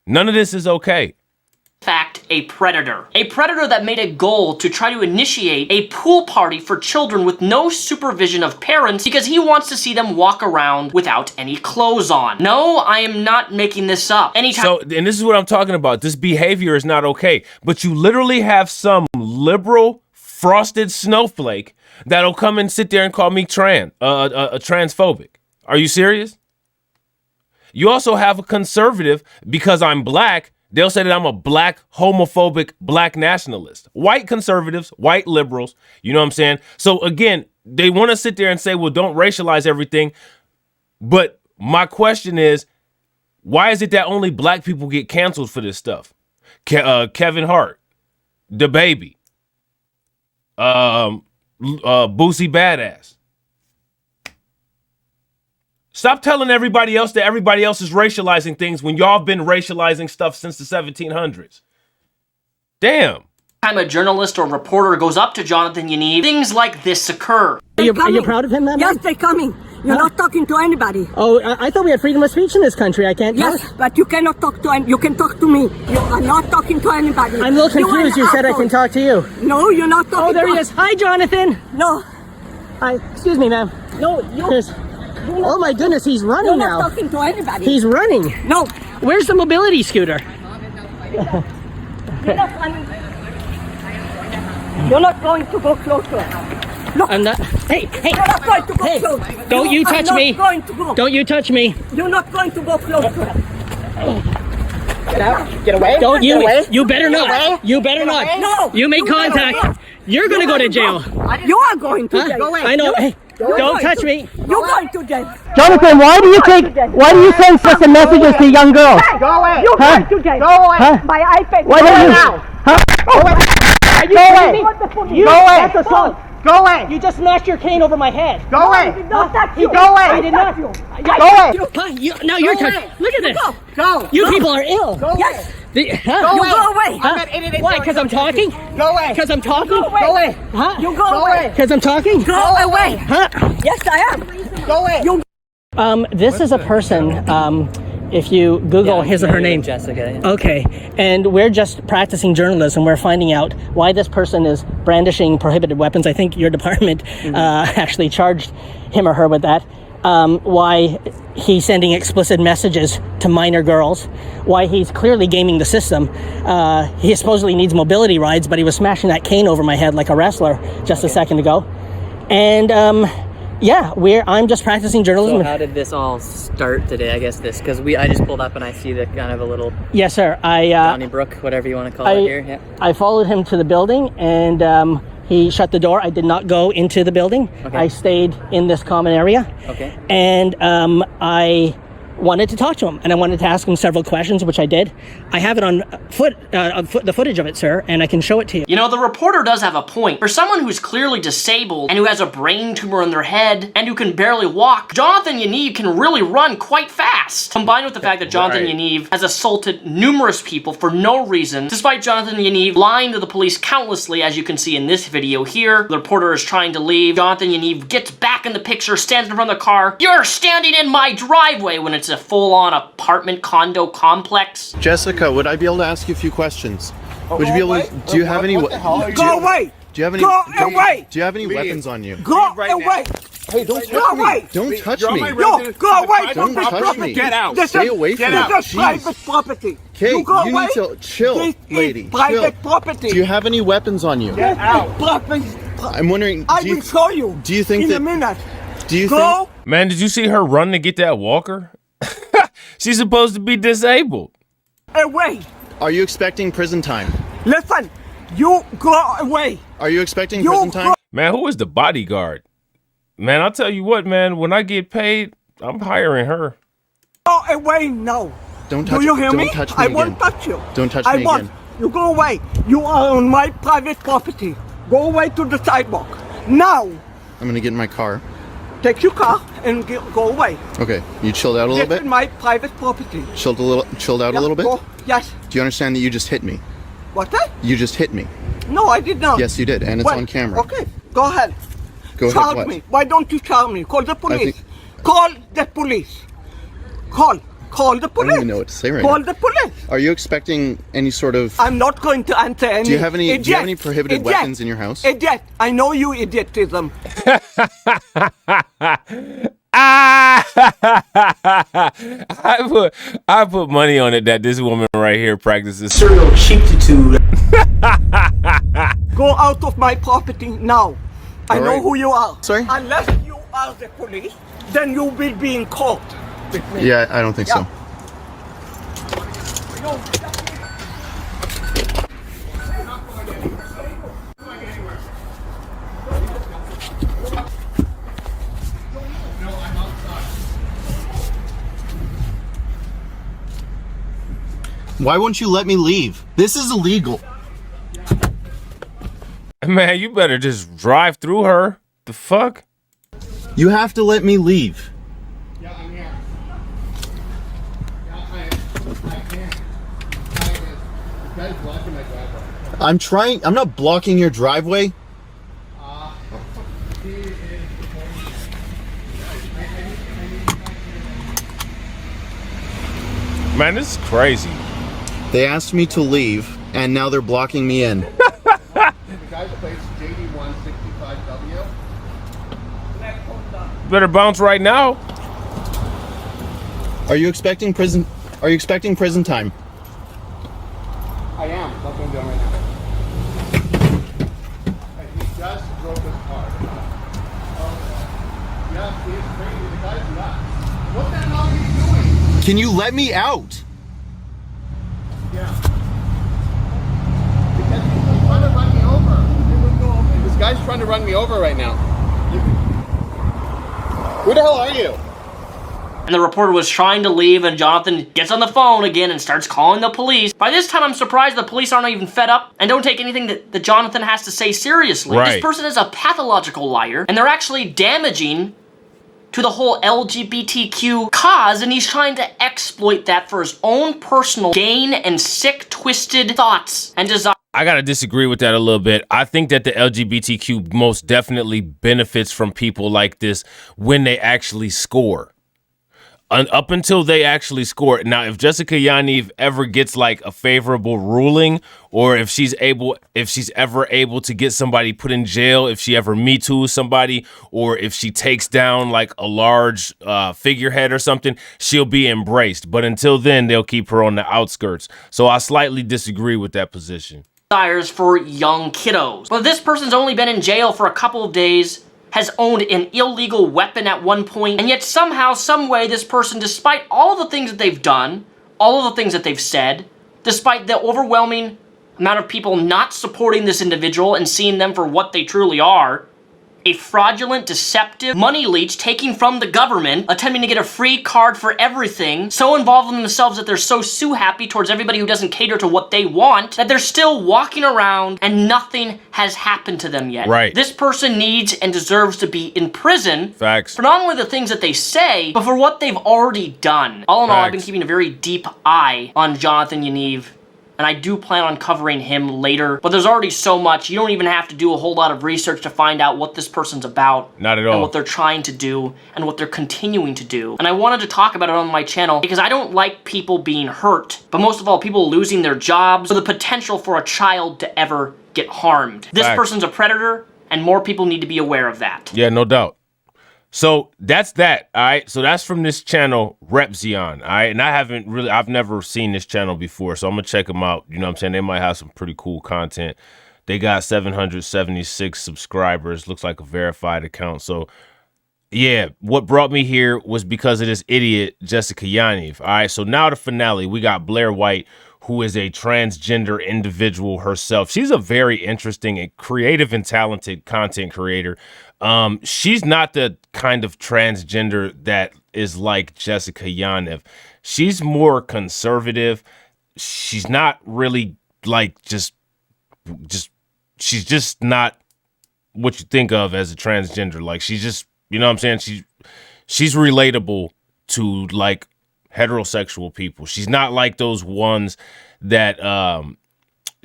[SPEAKER 1] None of this is okay.
[SPEAKER 4] Fact, a predator. A predator that made a goal to try to initiate a pool party for children with no supervision of parents because he wants to see them walk around without any clothes on. No, I am not making this up.
[SPEAKER 1] So, and this is what I'm talking about. This behavior is not okay. But you literally have some liberal, frosted snowflake that'll come and sit there and call me transphobic. Are you serious? You also have a conservative, because I'm black, they'll say that I'm a black, homophobic, black nationalist. White conservatives, white liberals, you know what I'm saying? So again, they want to sit there and say, well, don't racialize everything. But my question is, why is it that only black people get canceled for this stuff? Kevin Hart, DaBaby, Boosie Badass. Stop telling everybody else that everybody else is racializing things when y'all have been racializing stuff since the 1700s. Damn.
[SPEAKER 4] Time a journalist or reporter goes up to Jonathan Yaniv, things like this occur.
[SPEAKER 8] Are you proud of him, then?
[SPEAKER 9] Yes, they're coming. You're not talking to anybody.
[SPEAKER 8] Oh, I thought we had freedom of speech in this country. I can't talk.
[SPEAKER 9] Yes, but you cannot talk to anyone. You can talk to me. You are not talking to anybody.
[SPEAKER 8] I'm a little confused. You said I can talk to you.
[SPEAKER 9] No, you're not talking to
[SPEAKER 8] Oh, there he is. Hi, Jonathan.
[SPEAKER 9] No.
[SPEAKER 8] Excuse me, ma'am.
[SPEAKER 9] No, you...
[SPEAKER 8] Oh my goodness, he's running
[SPEAKER 9] You're
[SPEAKER 8] now.
[SPEAKER 9] not talking to anybody.
[SPEAKER 8] He's running.
[SPEAKER 9] No.
[SPEAKER 8] Where's the mobility scooter?
[SPEAKER 9] You're not running. You're not going to go closer. Look.
[SPEAKER 8] I'm not. Hey.
[SPEAKER 9] You're not going to go closer.
[SPEAKER 8] Don't you touch me.
[SPEAKER 9] Going to go.
[SPEAKER 8] Don't you touch me.
[SPEAKER 9] You're not going to go closer.
[SPEAKER 8] Get out. Get away. Don't you. Get away. You better not. You better not.
[SPEAKER 9] No.
[SPEAKER 8] You make contact. You're going to go to jail.
[SPEAKER 9] You are going to jail.
[SPEAKER 8] Go away. I know. Hey. Don't touch me.
[SPEAKER 9] You're going to jail.
[SPEAKER 7] Jonathan, why do you send such messages to young girls?
[SPEAKER 9] Hey, go away. You're going to jail.
[SPEAKER 7] Go away.
[SPEAKER 9] My iPad.
[SPEAKER 7] Why don't you?
[SPEAKER 9] Now.
[SPEAKER 7] Huh?
[SPEAKER 8] Go away.
[SPEAKER 7] Go away.
[SPEAKER 8] You,
[SPEAKER 7] go away.
[SPEAKER 8] That's assault.
[SPEAKER 7] Go away.
[SPEAKER 8] You just smashed your cane over my head.
[SPEAKER 7] Go away.
[SPEAKER 9] I did not touch you.
[SPEAKER 7] Go away.
[SPEAKER 8] I did not.
[SPEAKER 7] Go away.
[SPEAKER 8] Now you're touching. Look at this.
[SPEAKER 9] Go.
[SPEAKER 8] You people are ill.
[SPEAKER 9] Go. Yes.
[SPEAKER 8] Go
[SPEAKER 9] away. Go away.
[SPEAKER 8] Why? Because I'm talking?
[SPEAKER 9] Go away.
[SPEAKER 8] Because I'm talking?
[SPEAKER 9] Go away.
[SPEAKER 8] Huh?
[SPEAKER 9] You go away.
[SPEAKER 8] Because I'm talking?
[SPEAKER 9] Go away.
[SPEAKER 8] Huh?
[SPEAKER 9] Yes, I am. Go away. You.
[SPEAKER 8] This is a person. If you Google his or her name,
[SPEAKER 10] Jessica.
[SPEAKER 8] Okay, and we're just practicing journalism. We're finding out why this person is brandishing prohibited weapons. I think your department actually charged him or her with that. Why he's sending explicit messages to minor girls. Why he's clearly gaming the system. He supposedly needs mobility rides, but he was smashing that cane over my head like a wrestler just a second ago. And yeah, I'm just practicing journalism.
[SPEAKER 10] So how did this all start today? I guess because I just pulled up and I see the kind of a little.
[SPEAKER 8] Yes, sir.
[SPEAKER 10] Donnybrook, whatever you want to call it here. Yeah.
[SPEAKER 8] I followed him to the building and he shut the door. I did not go into the building.
[SPEAKER 10] Okay.
[SPEAKER 8] I stayed in this common area.
[SPEAKER 10] Okay.
[SPEAKER 8] And I wanted to talk to him and I wanted to ask him several questions, which I did. I have it on the footage of it, sir, and I can show it to you.
[SPEAKER 4] You know, the reporter does have a point. For someone who's clearly disabled and who has a brain tumor in their head and who can barely walk, Jonathan Yaniv can really run quite fast. Combined with the fact that Jonathan Yaniv has assaulted numerous people for no reason, despite Jonathan Yaniv lying to the police countlessly, as you can see in this video here. The reporter is trying to leave. Jonathan Yaniv gets back in the picture, stands in front of the car. You're standing in my driveway, when it's a full-on apartment condo complex.
[SPEAKER 6] Jessica, would I be able to ask you a few questions? Would you be able to, do you have any,
[SPEAKER 9] Go away.
[SPEAKER 6] do you have any,
[SPEAKER 9] Go away.
[SPEAKER 6] Do you have any weapons on you?
[SPEAKER 9] Go away.
[SPEAKER 6] Hey, don't
[SPEAKER 9] Go
[SPEAKER 6] touch
[SPEAKER 9] away.
[SPEAKER 6] me. Don't touch me.
[SPEAKER 9] No, go away.
[SPEAKER 6] Don't touch me.
[SPEAKER 9] Get out.
[SPEAKER 6] Stay away from me.
[SPEAKER 9] This is private property.
[SPEAKER 6] Okay,
[SPEAKER 9] you go
[SPEAKER 6] you
[SPEAKER 9] away.
[SPEAKER 6] need to chill,
[SPEAKER 9] This
[SPEAKER 6] lady.
[SPEAKER 9] is private
[SPEAKER 6] Chill.
[SPEAKER 9] property.
[SPEAKER 6] Do you have any weapons on you?
[SPEAKER 9] Get out.
[SPEAKER 6] I'm wondering,
[SPEAKER 9] I will show you.
[SPEAKER 6] Do you think
[SPEAKER 9] in
[SPEAKER 6] that,
[SPEAKER 9] a minute.
[SPEAKER 6] Do you
[SPEAKER 9] Go.
[SPEAKER 6] think?
[SPEAKER 1] Man, did you see her run to get that walker? She's supposed to be disabled.
[SPEAKER 9] Away.
[SPEAKER 6] Are you expecting prison time?
[SPEAKER 9] Listen, you go away.
[SPEAKER 6] Are you expecting prison time?
[SPEAKER 1] Man, who is the bodyguard? Man, I'll tell you what, man, when I get paid, I'm hiring her.
[SPEAKER 9] Go away now.
[SPEAKER 6] Don't touch
[SPEAKER 9] Do you hear me?
[SPEAKER 6] Don't touch me
[SPEAKER 9] I
[SPEAKER 6] again.
[SPEAKER 9] won't touch you.
[SPEAKER 6] Don't touch
[SPEAKER 9] I
[SPEAKER 6] me
[SPEAKER 9] won't.
[SPEAKER 6] again.
[SPEAKER 9] You go away. You are on my private property. Go away to the sidewalk. Now.
[SPEAKER 6] I'm gonna get in my car.
[SPEAKER 9] Take your car and go away.
[SPEAKER 6] Okay, you chilled out a little
[SPEAKER 9] This
[SPEAKER 6] bit?
[SPEAKER 9] is my private property.
[SPEAKER 6] Chilled out a little bit?
[SPEAKER 9] Go. Yes.
[SPEAKER 6] Do you understand that you just hit me?
[SPEAKER 9] What that?
[SPEAKER 6] You just hit me.
[SPEAKER 9] No, I did not.
[SPEAKER 6] Yes, you did, and it's
[SPEAKER 9] Well,
[SPEAKER 6] on camera.
[SPEAKER 9] Okay, go ahead.
[SPEAKER 6] Go ahead,
[SPEAKER 9] Charge
[SPEAKER 6] what?
[SPEAKER 9] me. Why don't you charge me? Call the police.
[SPEAKER 6] think-
[SPEAKER 9] Call the police. Call the
[SPEAKER 6] I don't
[SPEAKER 9] police.
[SPEAKER 6] even know what to say right
[SPEAKER 9] Call
[SPEAKER 6] now.
[SPEAKER 9] the police.
[SPEAKER 6] Are you expecting any sort of...
[SPEAKER 9] I'm not going to answer any.
[SPEAKER 6] Do you have any
[SPEAKER 9] Idiot.
[SPEAKER 6] prohibited
[SPEAKER 9] Idiot.
[SPEAKER 6] weapons in your house?
[SPEAKER 9] Idiot. I know you idiotism.
[SPEAKER 1] I put money on it that this woman right here practices
[SPEAKER 3] Serial cheaptitude.
[SPEAKER 9] Go out of my property now. I
[SPEAKER 6] All
[SPEAKER 9] know
[SPEAKER 6] right.
[SPEAKER 9] who you are.
[SPEAKER 6] Sorry?
[SPEAKER 9] Unless you are the police, then you will be in court with me.
[SPEAKER 6] Yeah, I don't think so.
[SPEAKER 9] No.
[SPEAKER 6] Why won't you let me leave? This is illegal.
[SPEAKER 1] Man, you better just drive through her. The fuck?
[SPEAKER 6] You have to let me leave.
[SPEAKER 11] Yeah, I'm here. Yeah, I can't. The guy's blocking my driveway.
[SPEAKER 6] I'm not blocking your driveway.
[SPEAKER 11] He is
[SPEAKER 1] Man, this is crazy.
[SPEAKER 6] They asked me to leave, and now they're blocking me in.
[SPEAKER 11] the guy's place JD165W.
[SPEAKER 1] Better bounce right now.
[SPEAKER 6] Are you expecting prison? Are you expecting prison time?
[SPEAKER 11] I am. That's what I'm doing right now. And he just drove his car. Yeah, he's crazy. The guy's nuts. What the hell are you doing?
[SPEAKER 6] Can you let me out?
[SPEAKER 11] Yeah. Because he's trying to run me over. This guy's trying to run me over right now. Who the hell are you?
[SPEAKER 4] And the reporter was trying to leave, and Jonathan gets on the phone again and starts calling the police. By this time, I'm surprised the police aren't even fed up and don't take anything that Jonathan has to say seriously.
[SPEAKER 1] Right.
[SPEAKER 4] This person is a pathological liar, and they're actually damaging to the whole LGBTQ cause, and he's trying to exploit that for his own personal gain and sick, twisted thoughts and desires.
[SPEAKER 1] I gotta disagree with that a little bit. I think that the LGBTQ most definitely benefits from people like this when they actually score. Up until they actually score. Now, if Jessica Yaniv ever gets like a favorable ruling, or if she's ever able to get somebody put in jail, if she ever Me Too somebody, or if she takes down like a large figurehead or something, she'll be embraced. But until then, they'll keep her on the outskirts. So I slightly disagree with that position.
[SPEAKER 4] Desires for young kiddos. But this person's only been in jail for a couple of days, has owned an illegal weapon at one point, and yet somehow, some way, this person, despite all of the things that they've done, all of the things that they've said, despite the overwhelming amount of people not supporting this individual and seeing them for what they truly are, a fraudulent, deceptive money leech taking from the government, attempting to get a free card for everything, so involved in themselves that they're so happy towards everybody who doesn't cater to what they want, that they're still walking around and nothing has happened to them yet.
[SPEAKER 1] Right.
[SPEAKER 4] This person needs and deserves to be in prison.
[SPEAKER 1] Facts.
[SPEAKER 4] For not only the things that they say, but for what they've already done. All in all, I've been
[SPEAKER 1] Facts.
[SPEAKER 4] keeping a very deep eye on Jonathan Yaniv, and I do plan on covering him later. But there's already so much. You don't even have to do a whole lot of research to find out what this person's about.
[SPEAKER 1] Not at
[SPEAKER 4] And
[SPEAKER 1] all.
[SPEAKER 4] what they're trying to do, and what they're continuing to do. And I wanted to talk about it on my channel because I don't like people being hurt, but most of all, people losing their jobs, or the potential for a child to ever get harmed. This
[SPEAKER 1] Facts.
[SPEAKER 4] person's a predator, and more people need to be aware of that.
[SPEAKER 1] Yeah, no doubt. So that's that, all right? So that's from this channel, Repzion, all right? And I've never seen this channel before, so I'm going to check them out. You know what I'm saying? They might have some pretty cool content. They got 776 subscribers. Looks like a verified account. So, yeah, what brought me here was because of this idiot, Jessica Yaniv, all right? So now the finale, we got Blair White, who is a transgender individual herself. She's a very interesting and creative and talented content creator. She's not the kind of transgender that is like Jessica Yaniv. She's more conservative. She's not really like she's just not what you think of as a transgender. Like she's just You know what I'm saying? She's relatable to like heterosexual people. She's not like those ones that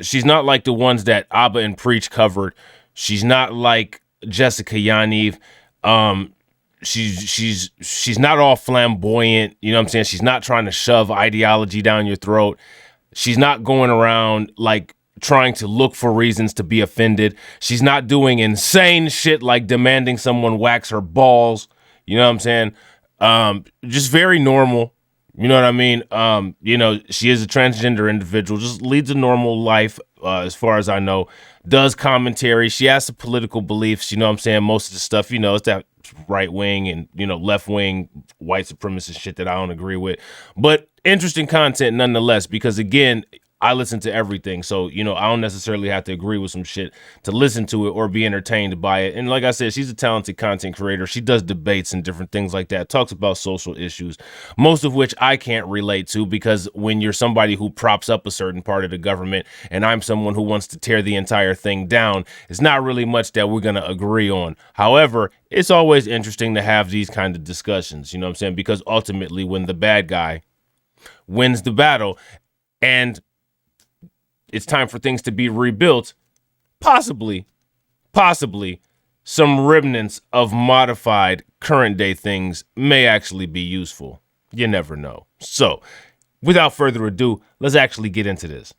[SPEAKER 1] she's not like the ones that Abba and Preach covered. She's not like Jessica Yaniv. She's not all flamboyant. You know what I'm saying? She's not trying to shove ideology down your throat. She's not going around like trying to look for reasons to be offended. She's not doing insane shit like demanding someone wax her balls. You know what I'm saying? Just very normal. You know what I mean? You know, she is a transgender individual, just leads a normal life, as far as I know, does commentary. She has some political beliefs, you know what I'm saying? Most of the stuff, you know, it's that right wing and, you know, left wing white supremacist shit that I don't agree with. But interesting content nonetheless, because again, I listen to everything. So, you know, I don't necessarily have to agree with some shit to listen to it or be entertained by it. And like I said, she's a talented content creator. She does debates and different things like that, talks about social issues, most of which I can't relate to, because when you're somebody who props up a certain part of the government and I'm someone who wants to tear the entire thing down, it's not really much that we're going to agree on. However, it's always interesting to have these kind of discussions, you know what I'm saying? Because ultimately when the bad guy wins the battle and it's time for things to be rebuilt, possibly some remnants of modified current day things may actually be useful. You never know. So without further ado, let's actually get into this.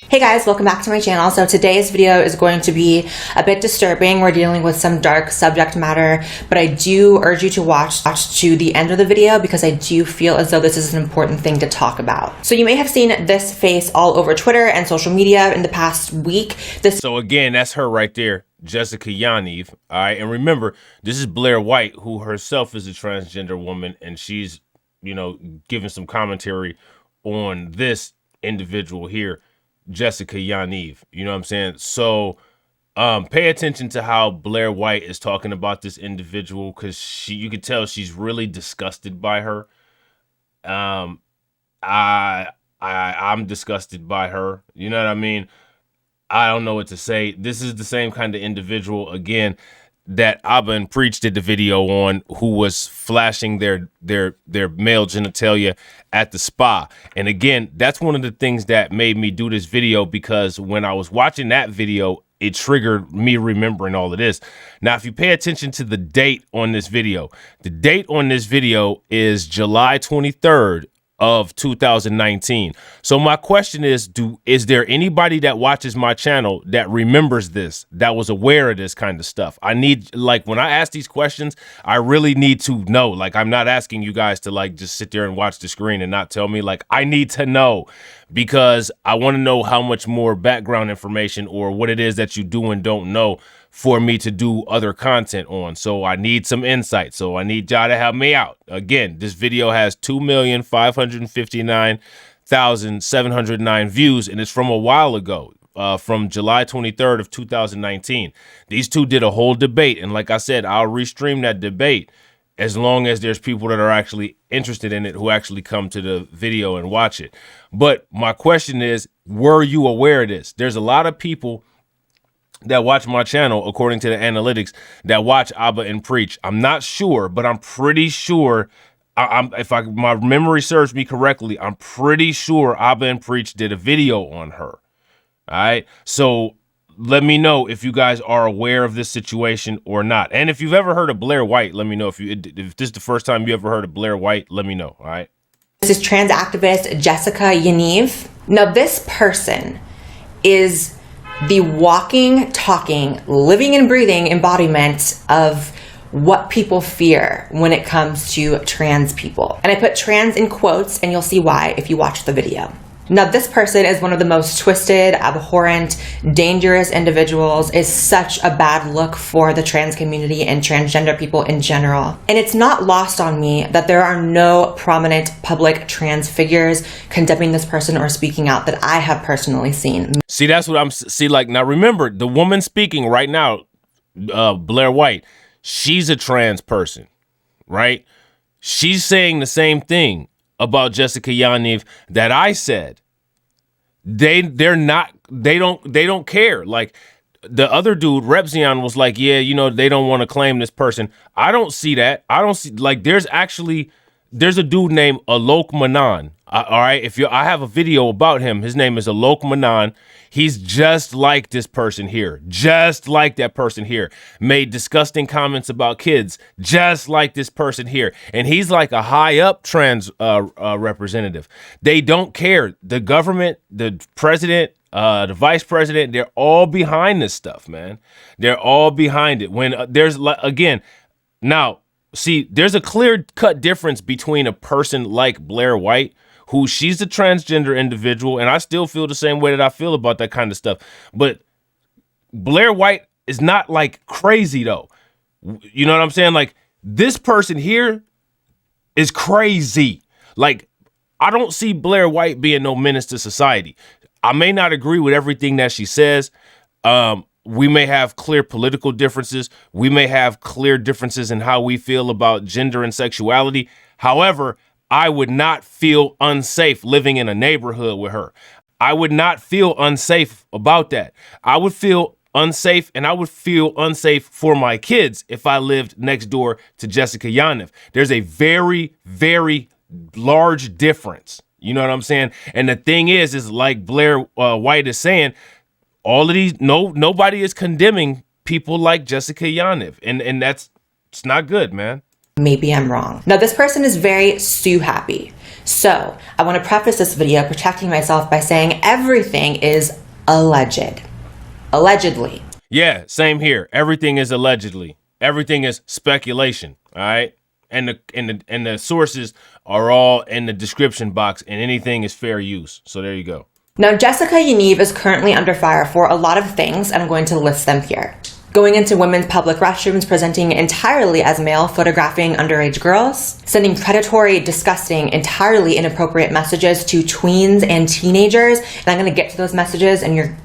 [SPEAKER 2] Hey guys, welcome back to my channel. So today's video is going to be a bit disturbing. We're dealing with some dark subject matter, but I do urge you to watch to the end of the video because I do feel as though this is an important thing to talk about. So you may have seen this face all over Twitter and social media in the past week.
[SPEAKER 1] So again, that's her right there, Jessica Yaniv. All right, and remember, this is Blair White, who herself is a transgender woman, and she's, you know, giving some commentary on this individual here, Jessica Yaniv. You know what I'm saying? So pay attention to how Blair White is talking about this individual, because you can tell she's really disgusted by her. I'm disgusted by her. You know what I mean? I don't know what to say. This is the same kind of individual, again, that Abba and Preach did the video on, who was flashing their male genitalia at the spa. And again, that's one of the things that made me do this video, because when I was watching that video, it triggered me remembering all of this. Now, if you pay attention to the date on this video, the date on this video is July 23rd of 2019. So my question is there anybody that watches my channel that remembers this, that was aware of this kind of stuff? I need, like, when I ask these questions, I really need to know. Like, I'm not asking you guys to like just sit there and watch the screen and not tell me. Like, I need to know, because I want to know how much more background information or what it is that you do and don't know for me to do other content on. So I need some insight. So I need y'all to help me out. Again, this video has 2,559,709 views, and it's from a while ago, from July 23rd of 2019. These two did a whole debate, and like I said, I'll restream that debate as long as there's people that are actually interested in it who actually come to the video and watch it. But my question is, were you aware of this? There's a lot of people that watch my channel, according to the analytics, that watch Abba and Preach. I'm not sure, but I'm pretty sure, if my memory serves me correctly, I'm pretty sure Abba and Preach did a video on her. All right, so let me know if you guys are aware of this situation or not. And if you've ever heard of Blair White, let me know. If this is the first time you ever heard of Blair White, let me know. All right.
[SPEAKER 2] This is trans activist Jessica Yaniv. Now, this person is the walking, talking, living and breathing embodiment of what people fear when it comes to trans people. And I put trans in quotes, and you'll see why if you watch the video. Now, this person is one of the most twisted, abhorrent, dangerous individuals, is such a bad look for the trans community and transgender people in general. And it's not lost on me that there are no prominent public trans figures condemning this person or speaking out that I have personally seen.
[SPEAKER 1] See, that's what like, now remember, the woman speaking right now, Blair White, she's a trans person, right? She's saying the same thing about Jessica Yaniv that I said. They don't care. Like, the other dude, Repzion, was like, yeah, you know, they don't want to claim this person. I don't see that. I don't see, like, there's a dude named Alok Manan. All right, I have a video about him. His name is Alok Manan. He's just like this person here, just like that person here. Made disgusting comments about kids, just like this person here. And he's like a high up trans representative. They don't care. The government, the president, the vice president, they're all behind this stuff, man. They're all behind it. When there's, again, now, see, there's a clear cut difference between a person like Blair White, who she's a transgender individual, and I still feel the same way that I feel about that kind of stuff. But Blair White is not like crazy though. You know what I'm saying? Like, this person here is crazy. Like, I don't see Blair White being no menace to society. I may not agree with everything that she says. We may have clear political differences. We may have clear differences in how we feel about gender and sexuality. However, I would not feel unsafe living in a neighborhood with her. I would not feel unsafe about that. I would feel unsafe, and I would feel unsafe for my kids if I lived next door to Jessica Yaniv. There's a very, very large difference. You know what I'm saying? And the thing is like Blair White is saying, all of these, nobody is condemning people like Jessica Yaniv. And it's not good, man.
[SPEAKER 2] Maybe I'm wrong. Now, this person is very Sue happy. So I want to preface this video protecting myself by saying everything is alleged. Allegedly.
[SPEAKER 1] Yeah, same here. Everything is allegedly. Everything is speculation. All right. And the sources are all in the description box, and anything is fair use. So there you go.
[SPEAKER 2] Now, Jessica Yaniv is currently under fire for a lot of things, and I'm going to list them here. Going into women's public restrooms presenting entirely as male, photographing underage girls, sending predatory, disgusting, entirely inappropriate messages to tweens and teenagers. And I'm going to get to those messages, and you're...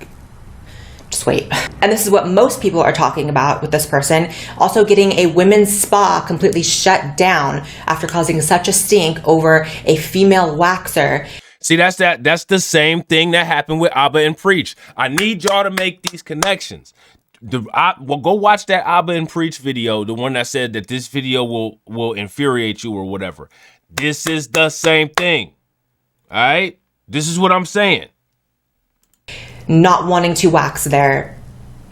[SPEAKER 2] just wait. And this is what most people are talking about with this person. Also getting a women's spa completely shut down after causing such a stink over a female waxer.
[SPEAKER 1] See, that's the same thing that happened with Abba and Preach. I need y'all to make these connections. Well, go watch that Abba and Preach video, the one that said that this video will infuriate you or whatever. This is the same thing. All right? This is what I'm saying.
[SPEAKER 2] Not wanting to wax their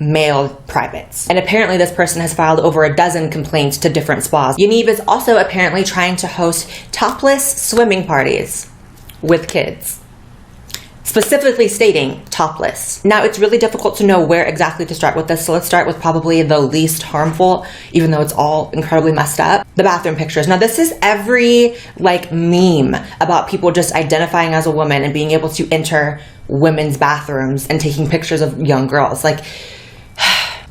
[SPEAKER 2] male privates. And apparently this person has filed over a dozen complaints to different spas. Yaniv is also apparently trying to host topless swimming parties with kids. Specifically stating topless. Now, it's really difficult to know where exactly to start with this, so let's start with probably the least harmful, even though it's all incredibly messed up. The bathroom pictures. Now, this is every like meme about people just identifying as a woman and being able to enter women's bathrooms and taking pictures of young girls. Like,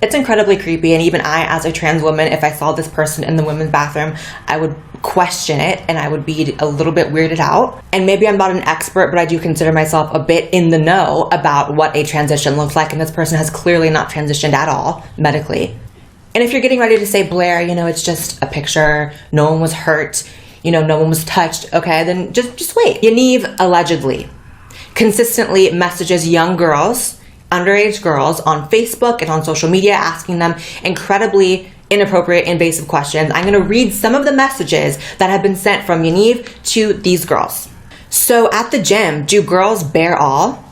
[SPEAKER 2] it's incredibly creepy, and even I, as a trans woman, if I saw this person in the women's bathroom, I would question it and I would be a little bit weirded out. And maybe I'm not an expert, but I do consider myself a bit in the know about what a transition looks like, and this person has clearly not transitioned at all medically. And if you're getting ready to say, Blair, you know, it's just a picture, no one was hurt, you know, no one was touched, okay, then just wait. Yaniv allegedly consistently messages young girls, underage girls, on Facebook and on social media, asking them incredibly inappropriate, invasive questions. I'm going to read some of the messages that have been sent from Yaniv to these girls. So at the gym, do girls bear all?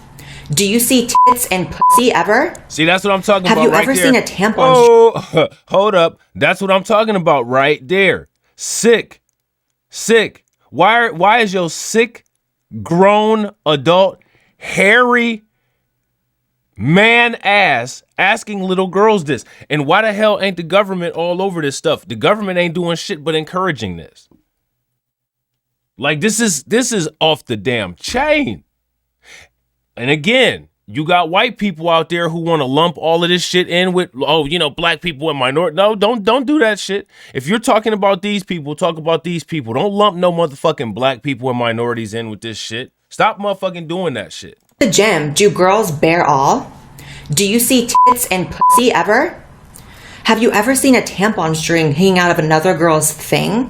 [SPEAKER 2] Do you see tits and pussy ever?
[SPEAKER 1] See, that's what I'm talking about
[SPEAKER 2] right there. Have you ever seen a tampon?
[SPEAKER 1] Oh, hold up. That's what I'm talking about right there. Sick. Why is your sick, grown, adult, hairy man ass asking little girls this? And why the hell ain't the government all over this stuff? The government ain't doing shit but encouraging this. Like, this is off the damn chain. And again, you got white people out there who want to lump all of this shit in with, oh, you know, black people and minority. No, don't do that shit. If you're talking about these people, talk about these people. Don't lump no motherfucking black people and minorities in with this shit. Stop motherfucking doing that shit.
[SPEAKER 2] The gym, do girls bear all? Do you see tits and pussy ever? Have you ever seen a tampon string hanging out of another girl's thing?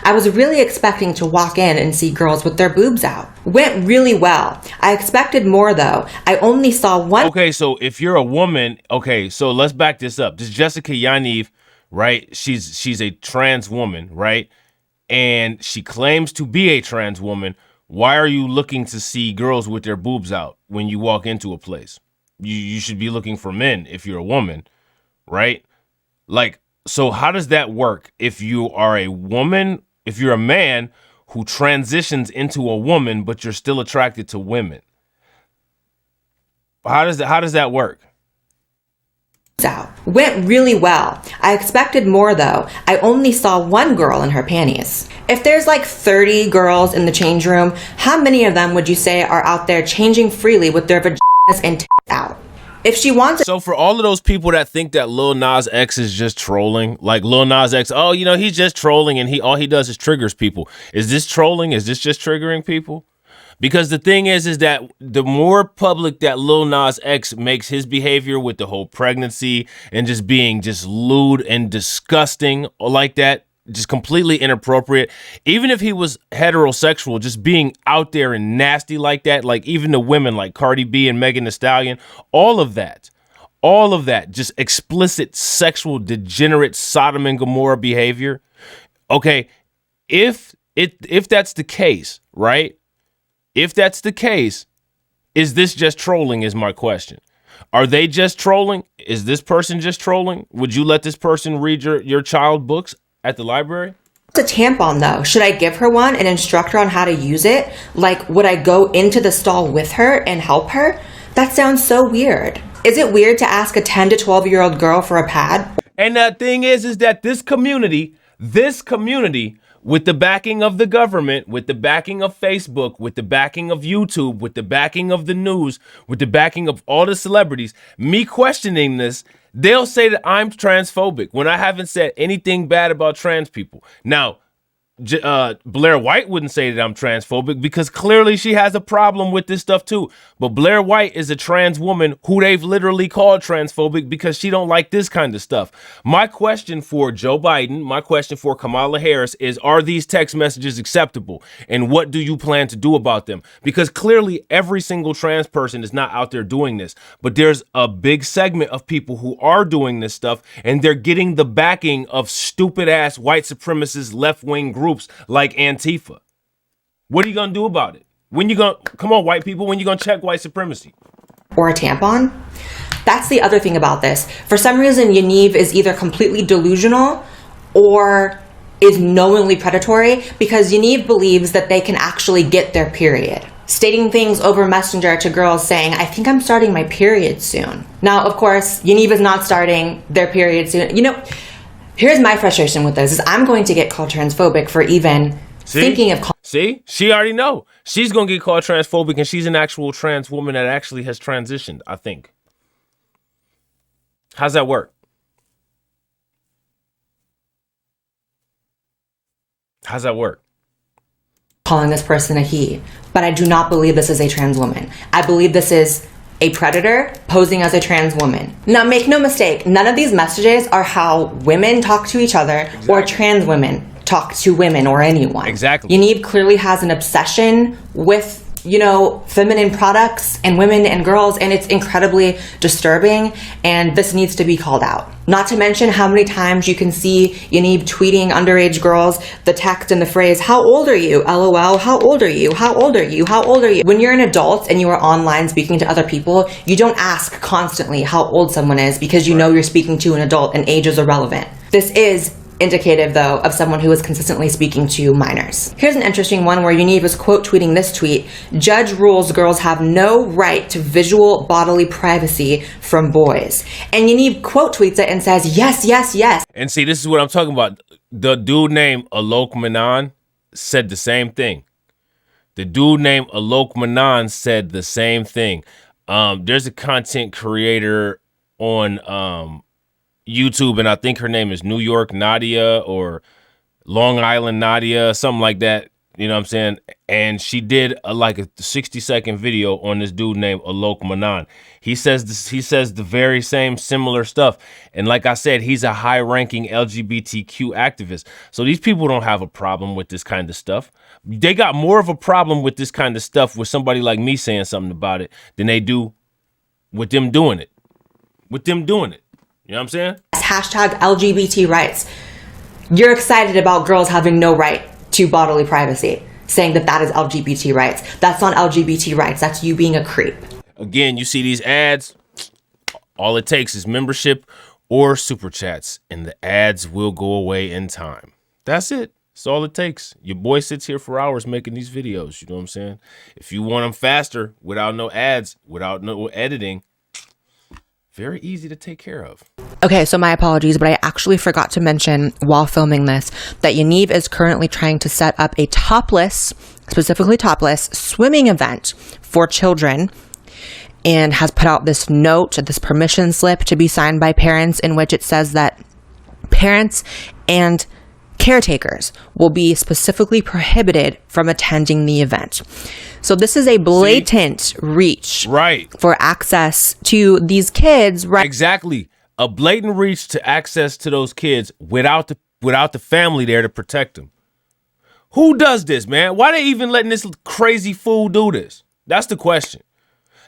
[SPEAKER 2] I was really expecting to walk in and see girls with their boobs out. Went really well. I expected more though. I only saw one.
[SPEAKER 1] Okay, so if you're a woman, okay, so let's back this up. This is Jessica Yaniv, right? She's a trans woman, right? And she claims to be a trans woman. Why are you looking to see girls with their boobs out when you walk into a place? You should be looking for men if you're a woman, right? Like, so how does that work if you are a woman, if you're a man who transitions into a woman, but you're still attracted to women? How does that work?
[SPEAKER 2] Out. Went really well. I expected more though. I only saw one girl in her panties. If there's like 30 girls in the change room, how many of them would you say are out there changing freely with their vaginas and tits out? If she wants it.
[SPEAKER 1] So for all of those people that think that Lil Nas X is just trolling, like Lil Nas X, oh, you know, he's just trolling and all he does is triggers people. Is this trolling? Is this just triggering people? Because the thing is that the more public that Lil Nas X makes his behavior with the whole pregnancy and just being just lewd and disgusting like that, just completely inappropriate. Even if he was heterosexual, just being out there and nasty like that, like even the women like Cardi B and Megan Thee Stallion, all of that, just explicit sexual degenerate Sodom and Gomorrah behavior. Okay, if that's the case, right? If that's the case, is this just trolling is my question. Are they just trolling? Is this person just trolling? Would you let this person read your child books at the library?
[SPEAKER 2] It's a tampon though. Should I give her one and instruct her on how to use it? Like, would I go into the stall with her and help her? That sounds so weird. Is it weird to ask a 10 to 12-year-old girl for a pad?
[SPEAKER 1] And the thing is that this community, with the backing of the government, with the backing of Facebook, with the backing of YouTube, with the backing of the news, with the backing of all the celebrities, me questioning this, they'll say that I'm transphobic when I haven't said anything bad about trans people. Now, Blair White wouldn't say that I'm transphobic because clearly she has a problem with this stuff too. But Blair White is a trans woman who they've literally called transphobic because she don't like this kind of stuff. My question for Joe Biden, my question for Kamala Harris is, are these text messages acceptable? And what do you plan to do about them? Because clearly every single trans person is not out there doing this, but there's a big segment of people who are doing this stuff and they're getting the backing of stupid ass white supremacist left-wing groups like Antifa. What are you gonna do about it? Come on, white people, when you gonna check white supremacy?
[SPEAKER 2] Or a tampon? That's the other thing about this. For some reason, Yaniv is either completely delusional or is knowingly predatory because Yaniv believes that they can actually get their period. Stating things over Messenger to girls saying, I think I'm starting my period soon. Now, of course, Yaniv is not starting their period soon. You know, here's my frustration with this is I'm going to get called transphobic for even thinking of.
[SPEAKER 1] See, she already know. She's going to get called transphobic and she's an actual trans woman that actually has transitioned, I think. How's that work? How's that work?
[SPEAKER 2] Calling this person a he, but I do not believe this is a trans woman. I believe this is a predator posing as a trans woman. Now, make no mistake, none of these messages are how women talk to each other or trans women talk to women or anyone.
[SPEAKER 1] Exactly.
[SPEAKER 2] Yaniv clearly has an obsession with, you know, feminine products and women and girls, and it's incredibly disturbing, and this needs to be called out. Not to mention how many times you can see Yaniv tweeting underage girls the text and the phrase, how old are you? LOL, how old are you? How old are you? How old are you? When you're an adult and you are online speaking to other people, you don't ask constantly how old someone is because you know you're speaking to an adult and age is irrelevant. This is indicative, though, of someone who is consistently speaking to minors. Here's an interesting one where Yaniv is quote tweeting this tweet: judge rules girls have no right to visual bodily privacy from boys. And Yaniv quote tweets it and says, yes, yes, yes.
[SPEAKER 1] And see, this is what I'm talking about. The dude named Alok Menon said the same thing. There's a content creator on YouTube, and I think her name is New York Nadia or Long Island Nadia, something like that. You know what I'm saying? And she did like a 60-second video on this dude named Alok Manan. He says the very same similar stuff. And like I said, he's a high-ranking LGBTQ activist. So these people don't have a problem with this kind of stuff. They got more of a problem with this kind of stuff with somebody like me saying something about it than they do with them doing it. You know what I'm saying?
[SPEAKER 2] Hashtag LGBT rights. You're excited about girls having no right to bodily privacy, saying that that is LGBT rights. That's not LGBT rights. That's you being a creep.
[SPEAKER 1] Again, you see these ads, all it takes is membership or super chats, and the ads will go away in time. That's it. That's all it takes. Your boy sits here for hours making these videos. You know what I'm saying? If you want them faster, without no ads, without no editing, very easy to take care of.
[SPEAKER 2] Okay, so my apologies, but I actually forgot to mention while filming this that Yaniv is currently trying to set up a topless, specifically topless, swimming event for children and has put out this note, this permission slip to be signed by parents in which it says that parents and caretakers will be specifically prohibited from attending the event. So this is a blatant reach for access to these kids, right?
[SPEAKER 1] Exactly. A blatant reach to access to those kids without the family there to protect them. Who does this, man? Why they even letting this crazy fool do this? That's the question.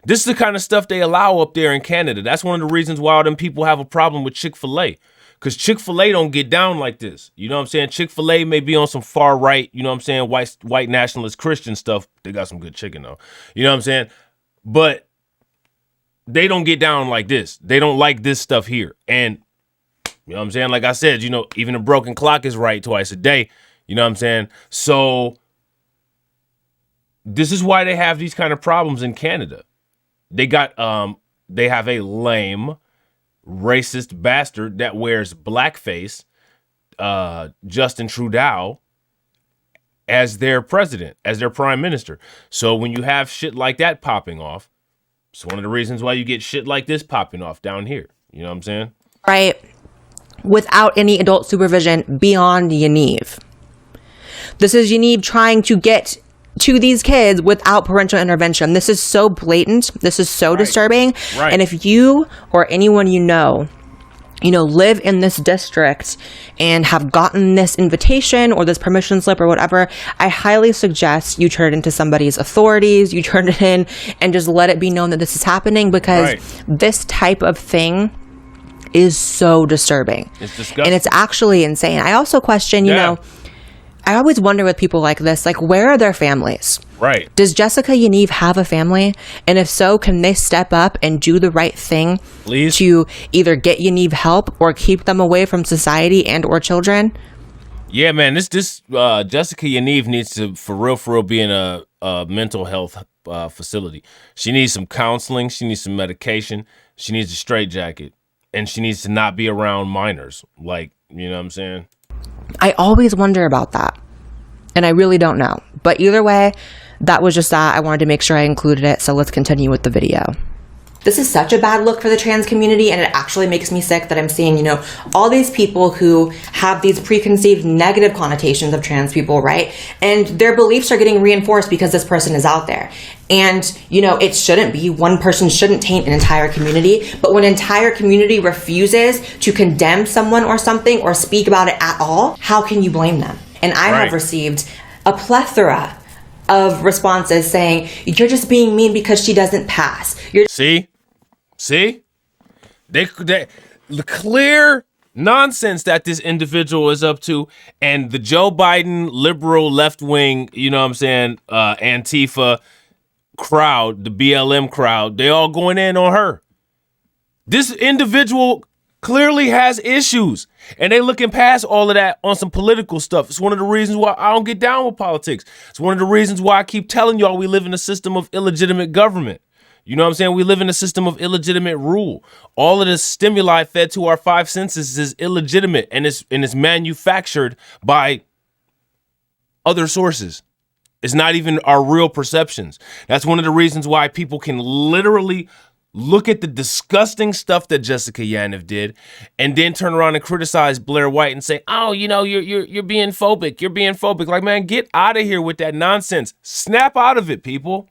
[SPEAKER 1] This is the kind of stuff they allow up there in Canada. That's one of the reasons why all them people have a problem with Chick-fil-A. Because Chick-fil-A don't get down like this. You know what I'm saying? Chick-fil-A may be on some far right, you know what I'm saying, white nationalist Christian stuff. They got some good chicken, though. You know what I'm saying? But they don't get down like this. They don't like this stuff here. And, you know what I'm saying? Like I said, you know, even a broken clock is right twice a day. You know what I'm saying? So this is why they have these kind of problems in Canada. They have a lame, racist bastard that wears blackface, Justin Trudeau, as their president, as their prime minister. So when you have shit like that popping off, it's one of the reasons why you get shit like this popping off down here. You know what I'm saying?
[SPEAKER 2] Right. Without any adult supervision beyond Yaniv. This is Yaniv trying to get to these kids without parental intervention. This is so blatant. This is so disturbing.
[SPEAKER 1] Right.
[SPEAKER 2] And if you or anyone you know, live in this district and have gotten this invitation or this permission slip or whatever, I highly suggest you turn it into somebody's authorities. You turn it in and just let it be known that this is happening, because this type of thing is so disturbing.
[SPEAKER 1] It's disgusting.
[SPEAKER 2] And it's actually insane. I also question, you know, I always wonder with people like this, like, where are their families?
[SPEAKER 1] Right.
[SPEAKER 2] Does Jessica Yaniv have a family? And if so, can they step up and do the right thing to either get Yaniv help or keep them away from society and or children?
[SPEAKER 1] Yeah, man, this Jessica Yaniv needs to, for real, be in a mental health facility. She needs some counseling. She needs some medication. She needs a straitjacket. And she needs to not be around minors. Like, you know what I'm saying?
[SPEAKER 2] I always wonder about that. And I really don't know. But either way, that was just that. I wanted to make sure I included it. So let's continue with the video. This is such a bad look for the trans community, and it actually makes me sick that I'm seeing, all these people who have these preconceived negative connotations of trans people, right? And their beliefs are getting reinforced because this person is out there. And, it shouldn't be. One person shouldn't taint an entire community. But when an entire community refuses to condemn someone or something or speak about it at all, how can you blame them? And I have received a plethora of responses saying, you're just being mean because she doesn't pass.
[SPEAKER 1] See? The clear nonsense that this individual is up to, and the Joe Biden liberal left-wing, Antifa crowd, the BLM crowd, they all going in on her. This individual clearly has issues, and they looking past all of that on some political stuff. It's one of the reasons why I don't get down with politics. It's one of the reasons why I keep telling y'all we live in a system of illegitimate government. You know what I'm saying? We live in a system of illegitimate rule. All of the stimuli fed to our five senses is illegitimate, and it's manufactured by other sources. It's not even our real perceptions. That's one of the reasons why people can literally look at the disgusting stuff that Jessica Yaniv did, and then turn around and criticize Blair White and say, oh, you know, you're being phobic. You're being phobic. Like, man, get out of here with that nonsense. Snap out of it, people.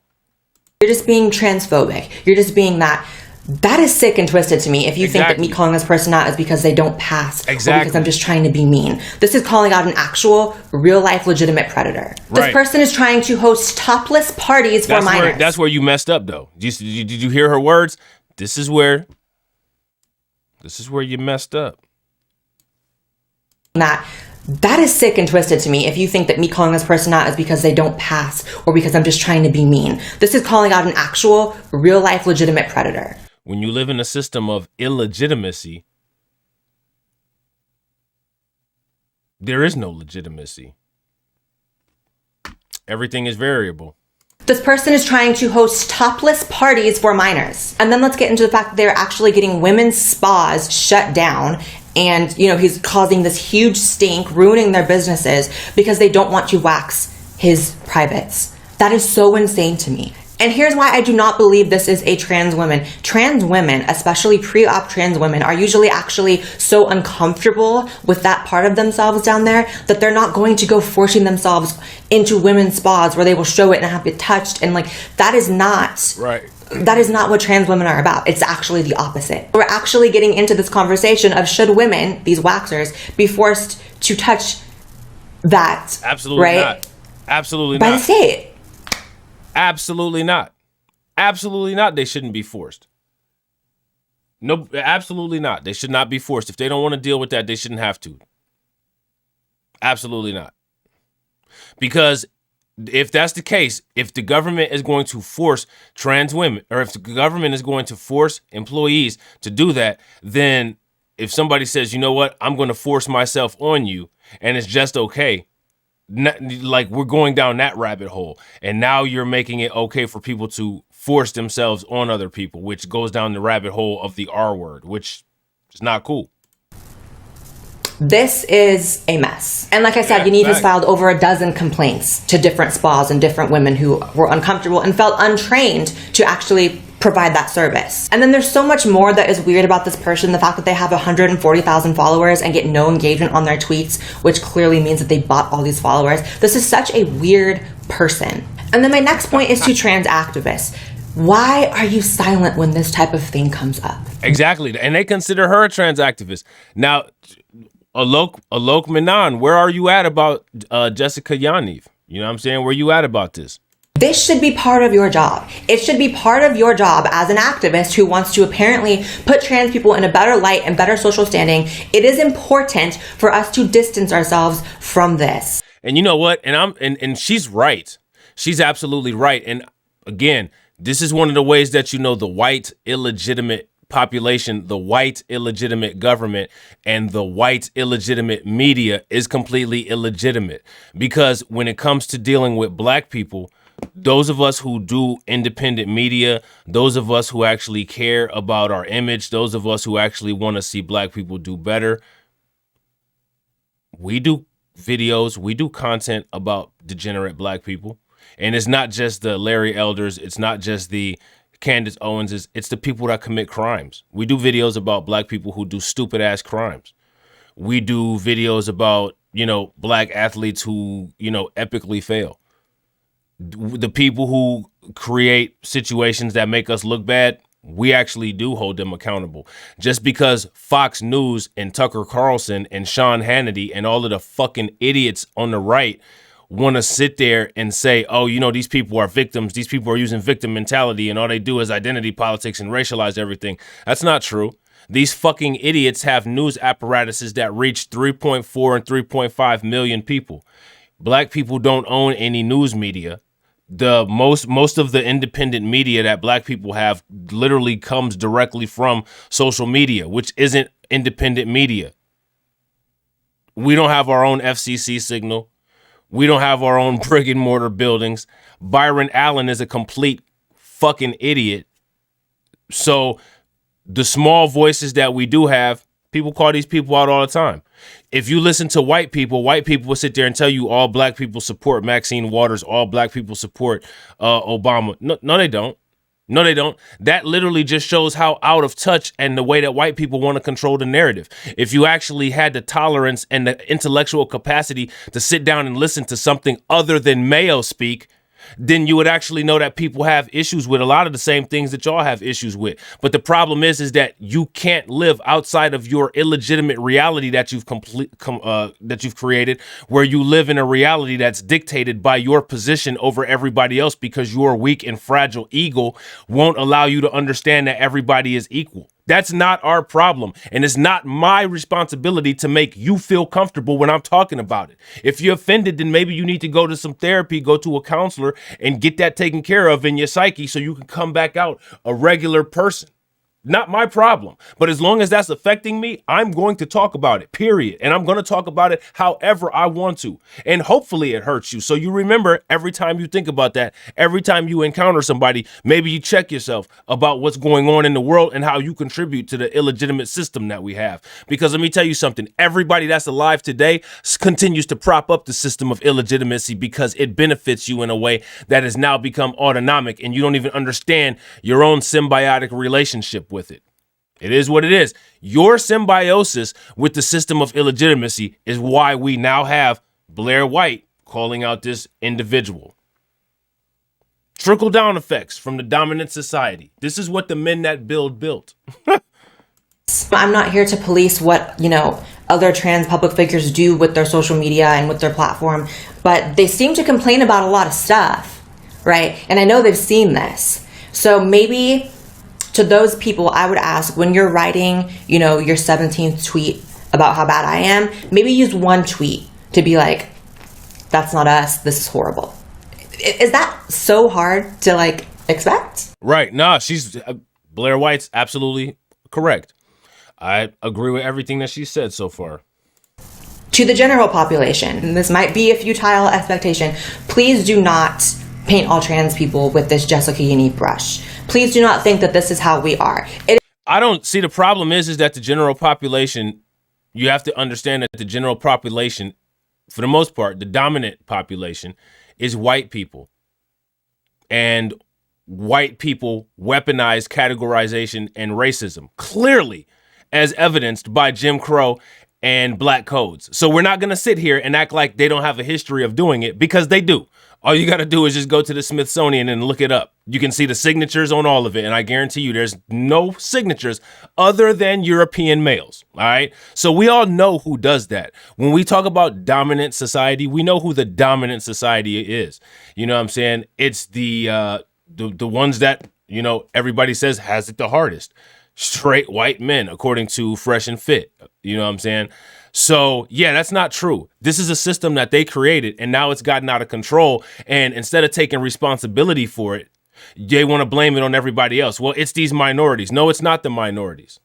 [SPEAKER 2] You're just being transphobic. You're just being that. That is sick and twisted to me. If you think that me calling this person out is because they don't pass, or because I'm just trying to be mean. This is calling out an actual, real-life, legitimate predator. This person is trying to host topless parties for minors.
[SPEAKER 1] That's where you messed up, though. Did you hear her words? This is where you messed up.
[SPEAKER 2] That is sick and twisted to me. If you think that me calling this person out is because they don't pass, or because I'm just trying to be mean. This is calling out an actual, real-life, legitimate predator.
[SPEAKER 1] When you live in a system of illegitimacy, there is no legitimacy. Everything is variable.
[SPEAKER 2] This person is trying to host topless parties for minors. And then let's get into the fact that they're actually getting women's spas shut down. And, you know, he's causing this huge stink, ruining their businesses because they don't want to wax his privates. That is so insane to me. And here's why I do not believe this is a trans woman. Trans women, especially pre-op trans women, are usually actually so uncomfortable with that part of themselves down there that they're not going to go forcing themselves into women's spas where they will show it and have it touched. And like, that is not
[SPEAKER 1] right.
[SPEAKER 2] That is not what trans women are about. It's actually the opposite. We're actually getting into this conversation of should women, these waxers, be forced to touch that?
[SPEAKER 1] Absolutely
[SPEAKER 2] right?
[SPEAKER 1] not. Absolutely
[SPEAKER 2] not. By the state.
[SPEAKER 1] Absolutely not. Absolutely not. They shouldn't be forced. No, absolutely not. They should not be forced. If they don't want to deal with that, they shouldn't have to. Absolutely not. Because if that's the case, if the government is going to force trans women, or if the government is going to force employees to do that, then if somebody says, you know what, I'm going to force myself on you, and it's just okay, like we're going down that rabbit hole, and now you're making it okay for people to force themselves on other people, which goes down the rabbit hole of the R word, which is not cool.
[SPEAKER 2] This is a mess. And like I said, Yaniv has filed over a dozen complaints to different spas and different women who were uncomfortable and felt untrained to actually provide that service. And then there's so much more that is weird about this person. The fact that they have 140,000 followers and get no engagement on their tweets, which clearly means that they bought all these followers. This is such a weird person. And then my next point is to trans activists. Why are you silent when this type of thing comes up?
[SPEAKER 1] Exactly. And they consider her a trans activist. Now, Alok Menon, where are you at about Jessica Yaniv? You know what I'm saying? Where you at about this?
[SPEAKER 2] This should be part of your job. It should be part of your job as an activist who wants to apparently put trans people in a better light and better social standing. It is important for us to distance ourselves from this.
[SPEAKER 1] And you know what? And she's right. She's absolutely right. And again, this is one of the ways that you know the white illegitimate population, the white illegitimate government, and the white illegitimate media is completely illegitimate. Because when it comes to dealing with black people, those of us who do independent media, those of us who actually care about our image, those of us who actually want to see black people do better, we do videos, we do content about degenerate black people. And it's not just the Larry Elders, it's not just the Candace Owens, it's the people that commit crimes. We do videos about black people who do stupid ass crimes. We do videos about, you know, black athletes who, you know, epically fail. The people who create situations that make us look bad, we actually do hold them accountable. Just because Fox News and Tucker Carlson and Sean Hannity and all of the fucking idiots on the right want to sit there and say, oh, you know, these people are victims. These people are using victim mentality and all they do is identity politics and racialize everything. That's not true. These fucking idiots have news apparatuses that reach 3.4 and 3.5 million people. Black people don't own any news media. The most of the independent media that black people have literally comes directly from social media, which isn't independent media. We don't have our own FCC signal. We don't have our own brick and mortar buildings. Byron Allen is a complete fucking idiot. So the small voices that we do have, people call these people out all the time. If you listen to white people will sit there and tell you all black people support Maxine Waters, all black people support Obama. No, they don't. No, they don't. That literally just shows how out of touch and the way that white people want to control the narrative. If you actually had the tolerance and the intellectual capacity to sit down and listen to something other than Mayo speak, then you would actually know that people have issues with a lot of the same things that y'all have issues with. But the problem is that you can't live outside of your illegitimate reality that you've created, where you live in a reality that's dictated by your position over everybody else, because your weak and fragile ego won't allow you to understand that everybody is equal. That's not our problem. And it's not my responsibility to make you feel comfortable when I'm talking about it. If you're offended, then maybe you need to go to some therapy, go to a counselor, and get that taken care of in your psyche so you can come back out a regular person. Not my problem. But as long as that's affecting me, I'm going to talk about it, period. And I'm going to talk about it however I want to. And hopefully it hurts you. So you remember, every time you think about that, every time you encounter somebody, maybe you check yourself about what's going on in the world and how you contribute to the illegitimate system that we have. Because let me tell you something, everybody that's alive today continues to prop up the system of illegitimacy because it benefits you in a way that has now become autonomic, and you don't even understand your own symbiotic relationship with it. It is what it is. Your symbiosis with the system of illegitimacy is why we now have Blair White calling out this individual. Trickle down effects from the dominant society. This is what the men that built.
[SPEAKER 2] I'm not here to police what, other trans public figures do with their social media and with their platform, but they seem to complain about a lot of stuff, right? And I know they've seen this. So maybe to those people, I would ask, when you're writing, your 17th tweet about how bad I am, maybe use one tweet to be like, that's not us, this is horrible. Is that so hard to expect?
[SPEAKER 1] Right. Nah, Blair White's absolutely correct. I agree with everything that she said so far.
[SPEAKER 2] To the general population, and this might be a futile expectation, please do not paint all trans people with this Jessica Yaniv brush. Please do not think that this is how we are.
[SPEAKER 1] I don't see, the problem is that the general population, you have to understand that the general population, for the most part, the dominant population is white people. And white people weaponize categorization and racism, clearly as evidenced by Jim Crow and black codes. So we're not going to sit here and act like they don't have a history of doing it, because they do. All you got to do is just go to the Smithsonian and look it up. You can see the signatures on all of it. And I guarantee you there's no signatures other than European males. All right. So we all know who does that. When we talk about dominant society, we know who the dominant society is. You know what I'm saying? It's the ones that, everybody says has it the hardest. Straight white men, according to Fresh and Fit. You know what I'm saying? So, yeah, that's not true. This is a system that they created, and now it's gotten out of control. And instead of taking responsibility for it, they want to blame it on everybody else. Well, it's these minorities. No, it's not the minorities.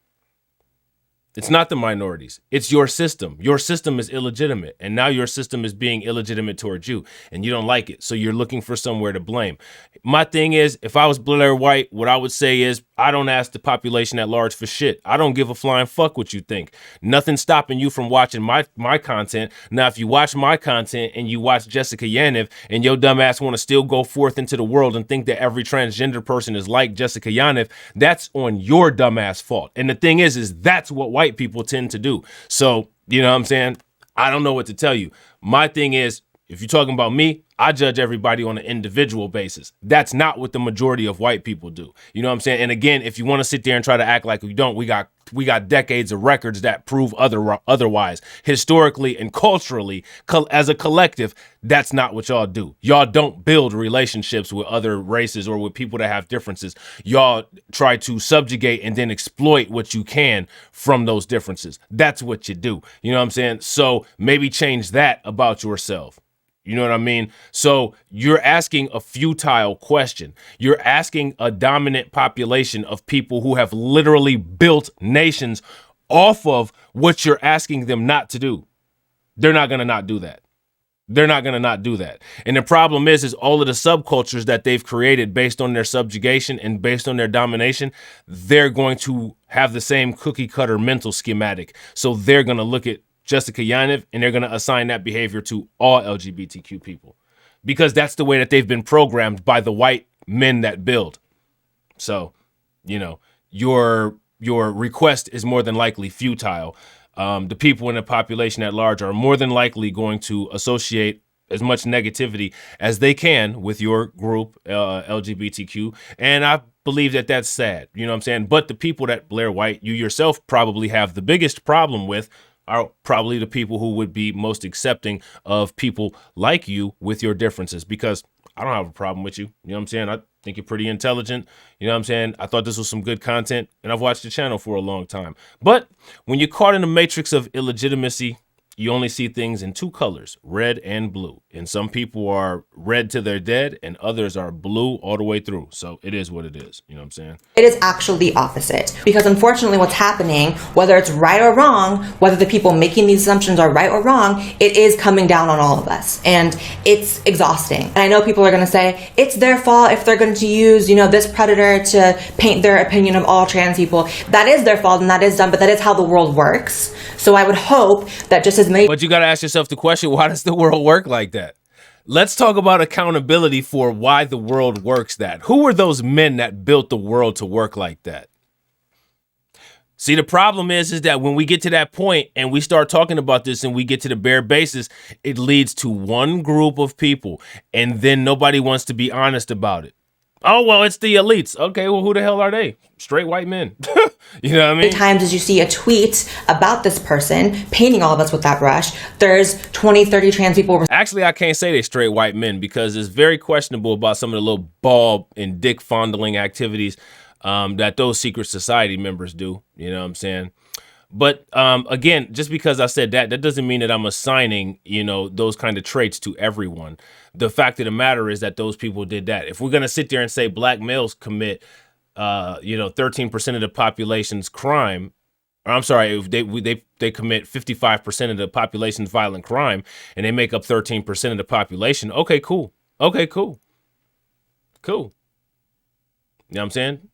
[SPEAKER 1] It's not the minorities. It's your system. Your system is illegitimate, and now your system is being illegitimate towards you, and you don't like it. So you're looking for somewhere to blame. My thing is, if I was Blair White, what I would say is, I don't ask the population at large for shit. I don't give a flying fuck what you think. Nothing's stopping you from watching my content. Now, if you watch my content and you watch Jessica Yaniv and your dumb ass want to still go forth into the world and think that every transgender person is like Jessica Yaniv, that's on your dumb ass fault. And the thing is that's what white people tend to do. So, you know what I'm saying? I don't know what to tell you. My thing is, if you're talking about me, I judge everybody on an individual basis. That's not what the majority of white people do. You know what I'm saying? And again, if you want to sit there and try to act like we don't, we got decades of records that prove otherwise. Historically and culturally, as a collective, that's not what y'all do. Y'all don't build relationships with other races or with people that have differences. Y'all try to subjugate and then exploit what you can from those differences. That's what you do. You know what I'm saying? So maybe change that about yourself. You know what I mean? So you're asking a futile question. You're asking a dominant population of people who have literally built nations off of what you're asking them not to do. They're not going to not do that. They're not going to not do that. And the problem is all of the subcultures that they've created based on their subjugation and based on their domination, they're going to have the same cookie cutter mental schematic. So they're going to look at Jessica Yaniv, and they're going to assign that behavior to all LGBTQ people, because that's the way that they've been programmed by the white men that build. So, you know, your request is more than likely futile. The people in the population at large are more than likely going to associate as much negativity as they can with your group, LGBTQ. And I believe that that's sad. You know what I'm saying? But the people that Blair White, you yourself probably have the biggest problem with are probably the people who would be most accepting of people like you with your differences, because I don't have a problem with you. You know what I'm saying? I think you're pretty intelligent. You know what I'm saying? I thought this was some good content, and I've watched the channel for a long time. But when you're caught in the matrix of illegitimacy, you only see things in two colors, red and blue. And some people are red to their dead, and others are blue all the way through. So it is what it is. You know what I'm saying?
[SPEAKER 2] It is actually the opposite, because unfortunately what's happening, whether it's right or wrong, whether the people making these assumptions are right or wrong, it is coming down on all of us, and it's exhausting. And I know people are going to say it's their fault if they're going to use, you know, this predator to paint their opinion of all trans people. That is their fault, and that is dumb, but that is how the world works. So I would hope that just as many...
[SPEAKER 1] But you got to ask yourself the question, why does the world work like that? Let's talk about accountability for why the world works that. Who were those men that built the world to work like that? See, the problem is that when we get to that point and we start talking about this and we get to the bare basis, it leads to one group of people, and then nobody wants to be honest about it. Oh, well, it's the elites. Okay, well, who the hell are they? Straight white men. You know what I mean?
[SPEAKER 2] Times as you see a tweet about this person painting all of us with that brush, there's 20, 30 trans people.
[SPEAKER 1] Actually, I can't say they straight white men, because it's very questionable about some of the little ball and dick fondling activities that those secret society members do. You know what I'm saying? But again, just because I said that doesn't mean that I'm assigning, you know, those kind of traits to everyone. The fact of the matter is that those people did that. If we're going to sit there and say black males commit, 13% of the population's crime, or I'm sorry, if they commit 55% of the population's violent crime, and they make up 13% of the population. Okay, cool. Okay, cool. Cool. You know what I'm saying?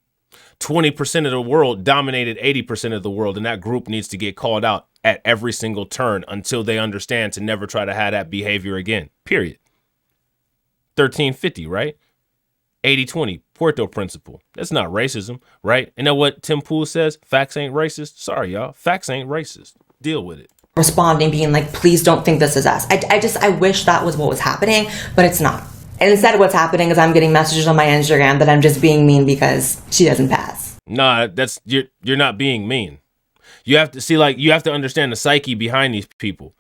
[SPEAKER 1] 20% of the world dominated 80% of the world, and that group needs to get called out at every single turn until they understand to never try to have that behavior again. Period. 1350, right? 80-20, Puerto principle. That's not racism, right? And know what Tim Pool says? Facts ain't racist. Sorry, y'all. Facts ain't racist. Deal with it.
[SPEAKER 2] Responding, being like, please don't think this is us. I wish that was what was happening, but it's not. And instead what's happening is I'm getting messages on my Instagram that I'm just being mean because she doesn't pass.
[SPEAKER 1] Nah, that's you're not being mean. You have to see, like, you have to understand the psyche behind these people.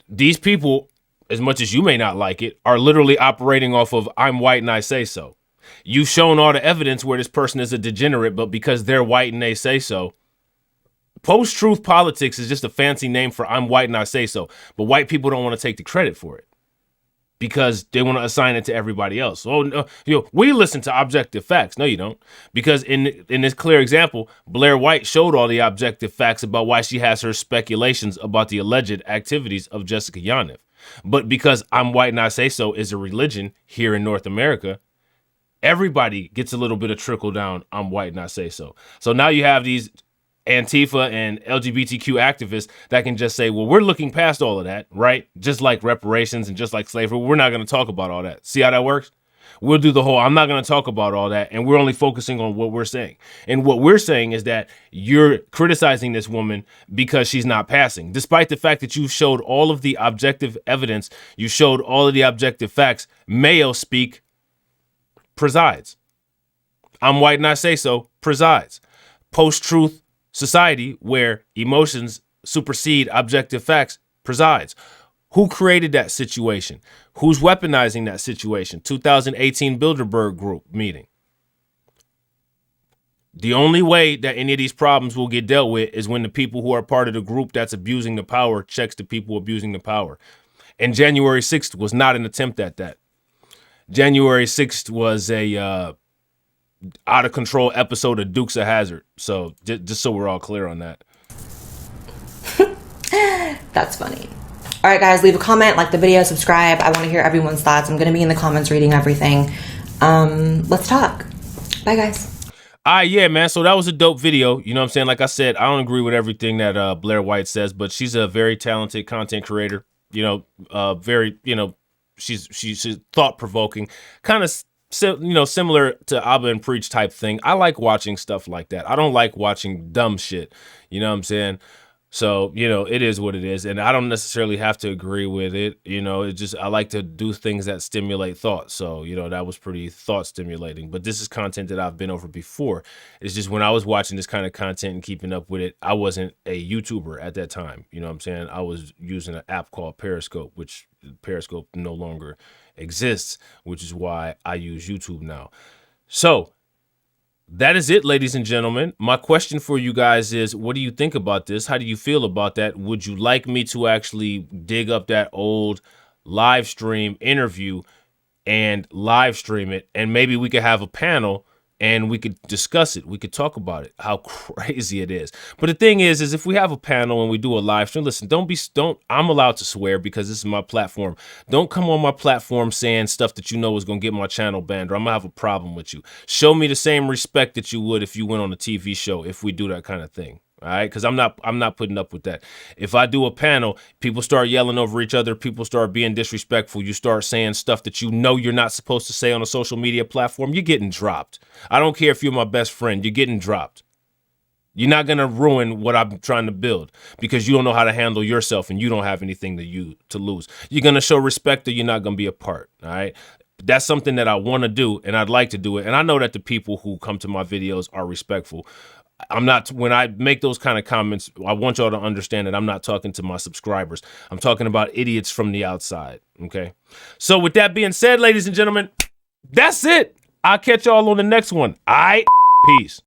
[SPEAKER 1] These people, as much as you may not like it, are literally operating off of I'm white and I say so. You've shown all the evidence where this person is a degenerate, but because they're white and they say so. Post-truth politics is just a fancy name for I'm white and I say so. But white people don't want to take the credit for it, because they want to assign it to everybody else. Oh, no, we listen to objective facts. No, you don't. Because in this clear example, Blair White showed all the objective facts about why she has her speculations about the alleged activities of Jessica Yaniv. But because I'm white and I say so is a religion here in North America, everybody gets a little bit of trickle down. I'm white and I say so. So now you have these Antifa and LGBTQ activists that can just say, well, we're looking past all of that, right? Just like reparations and just like slavery, we're not going to talk about all that. See how that works? We'll do the whole, I'm not going to talk about all that, and we're only focusing on what we're saying. And what we're saying is that you're criticizing this woman because she's not passing, despite the fact that you showed all of the objective evidence, you showed all of the objective facts. Mayo speak presides. I'm white and I say so presides. Post-truth society where emotions supersede objective facts presides. Who created that situation? Who's weaponizing that situation? 2018 Bilderberg Group meeting. The only way that any of these problems will get dealt with is when the people who are part of the group that's abusing the power checks the people abusing the power. And January 6th was not an attempt at that. January 6th was a out of control episode of Dukes of Hazzard. So just so we're all clear on that.
[SPEAKER 2] That's funny. All right, guys, leave a comment, like the video, subscribe. I want to hear everyone's thoughts. I'm going to be in the comments reading everything. Let's talk. Bye, guys.
[SPEAKER 1] Yeah, man. So that was a dope video. You know what I'm saying? Like I said, I don't agree with everything that Blair White says, but she's a very talented content creator. You know, very, you know, she's thought provoking. Kind of similar to Abba and Preach type thing. I like watching stuff like that. I don't like watching dumb shit. You know what I'm saying? So, it is what it is. And I don't necessarily have to agree with it. I like to do things that stimulate thought. So, that was pretty thought stimulating. But this is content that I've been over before. It's just when I was watching this kind of content and keeping up with it, I wasn't a YouTuber at that time. You know what I'm saying? I was using an app called Periscope, which Periscope no longer exists, which is why I use YouTube now. So, that is it, ladies and gentlemen. My question for you guys is, what do you think about this? How do you feel about that? Would you like me to actually dig up that old live stream interview and live stream it? And maybe we could have a panel and we could discuss it. We could talk about it, how crazy it is. But the thing is if we have a panel and we do a live stream, listen, I'm allowed to swear because this is my platform. Don't come on my platform saying stuff that you know is going to get my channel banned, or I'm going to have a problem with you. Show me the same respect that you would if you went on a TV show, if we do that kind of thing. All right, because I'm not putting up with that. If I do a panel, people start yelling over each other, people start being disrespectful, you start saying stuff that you know you're not supposed to say on a social media platform, you're getting dropped. I don't care if you're my best friend, you're getting dropped. You're not going to ruin what I'm trying to build because you don't know how to handle yourself and you don't have anything to lose. You're going to show respect or you're not going to be a part. All right. That's something that I want to do and I'd like to do it. And I know that the people who come to my videos are respectful. When I make those kind of comments, I want y'all to understand that I'm not talking to my subscribers. I'm talking about idiots from the outside. Okay. So with that being said, ladies and gentlemen, that's it. I'll catch y'all on the next one. All right. Peace.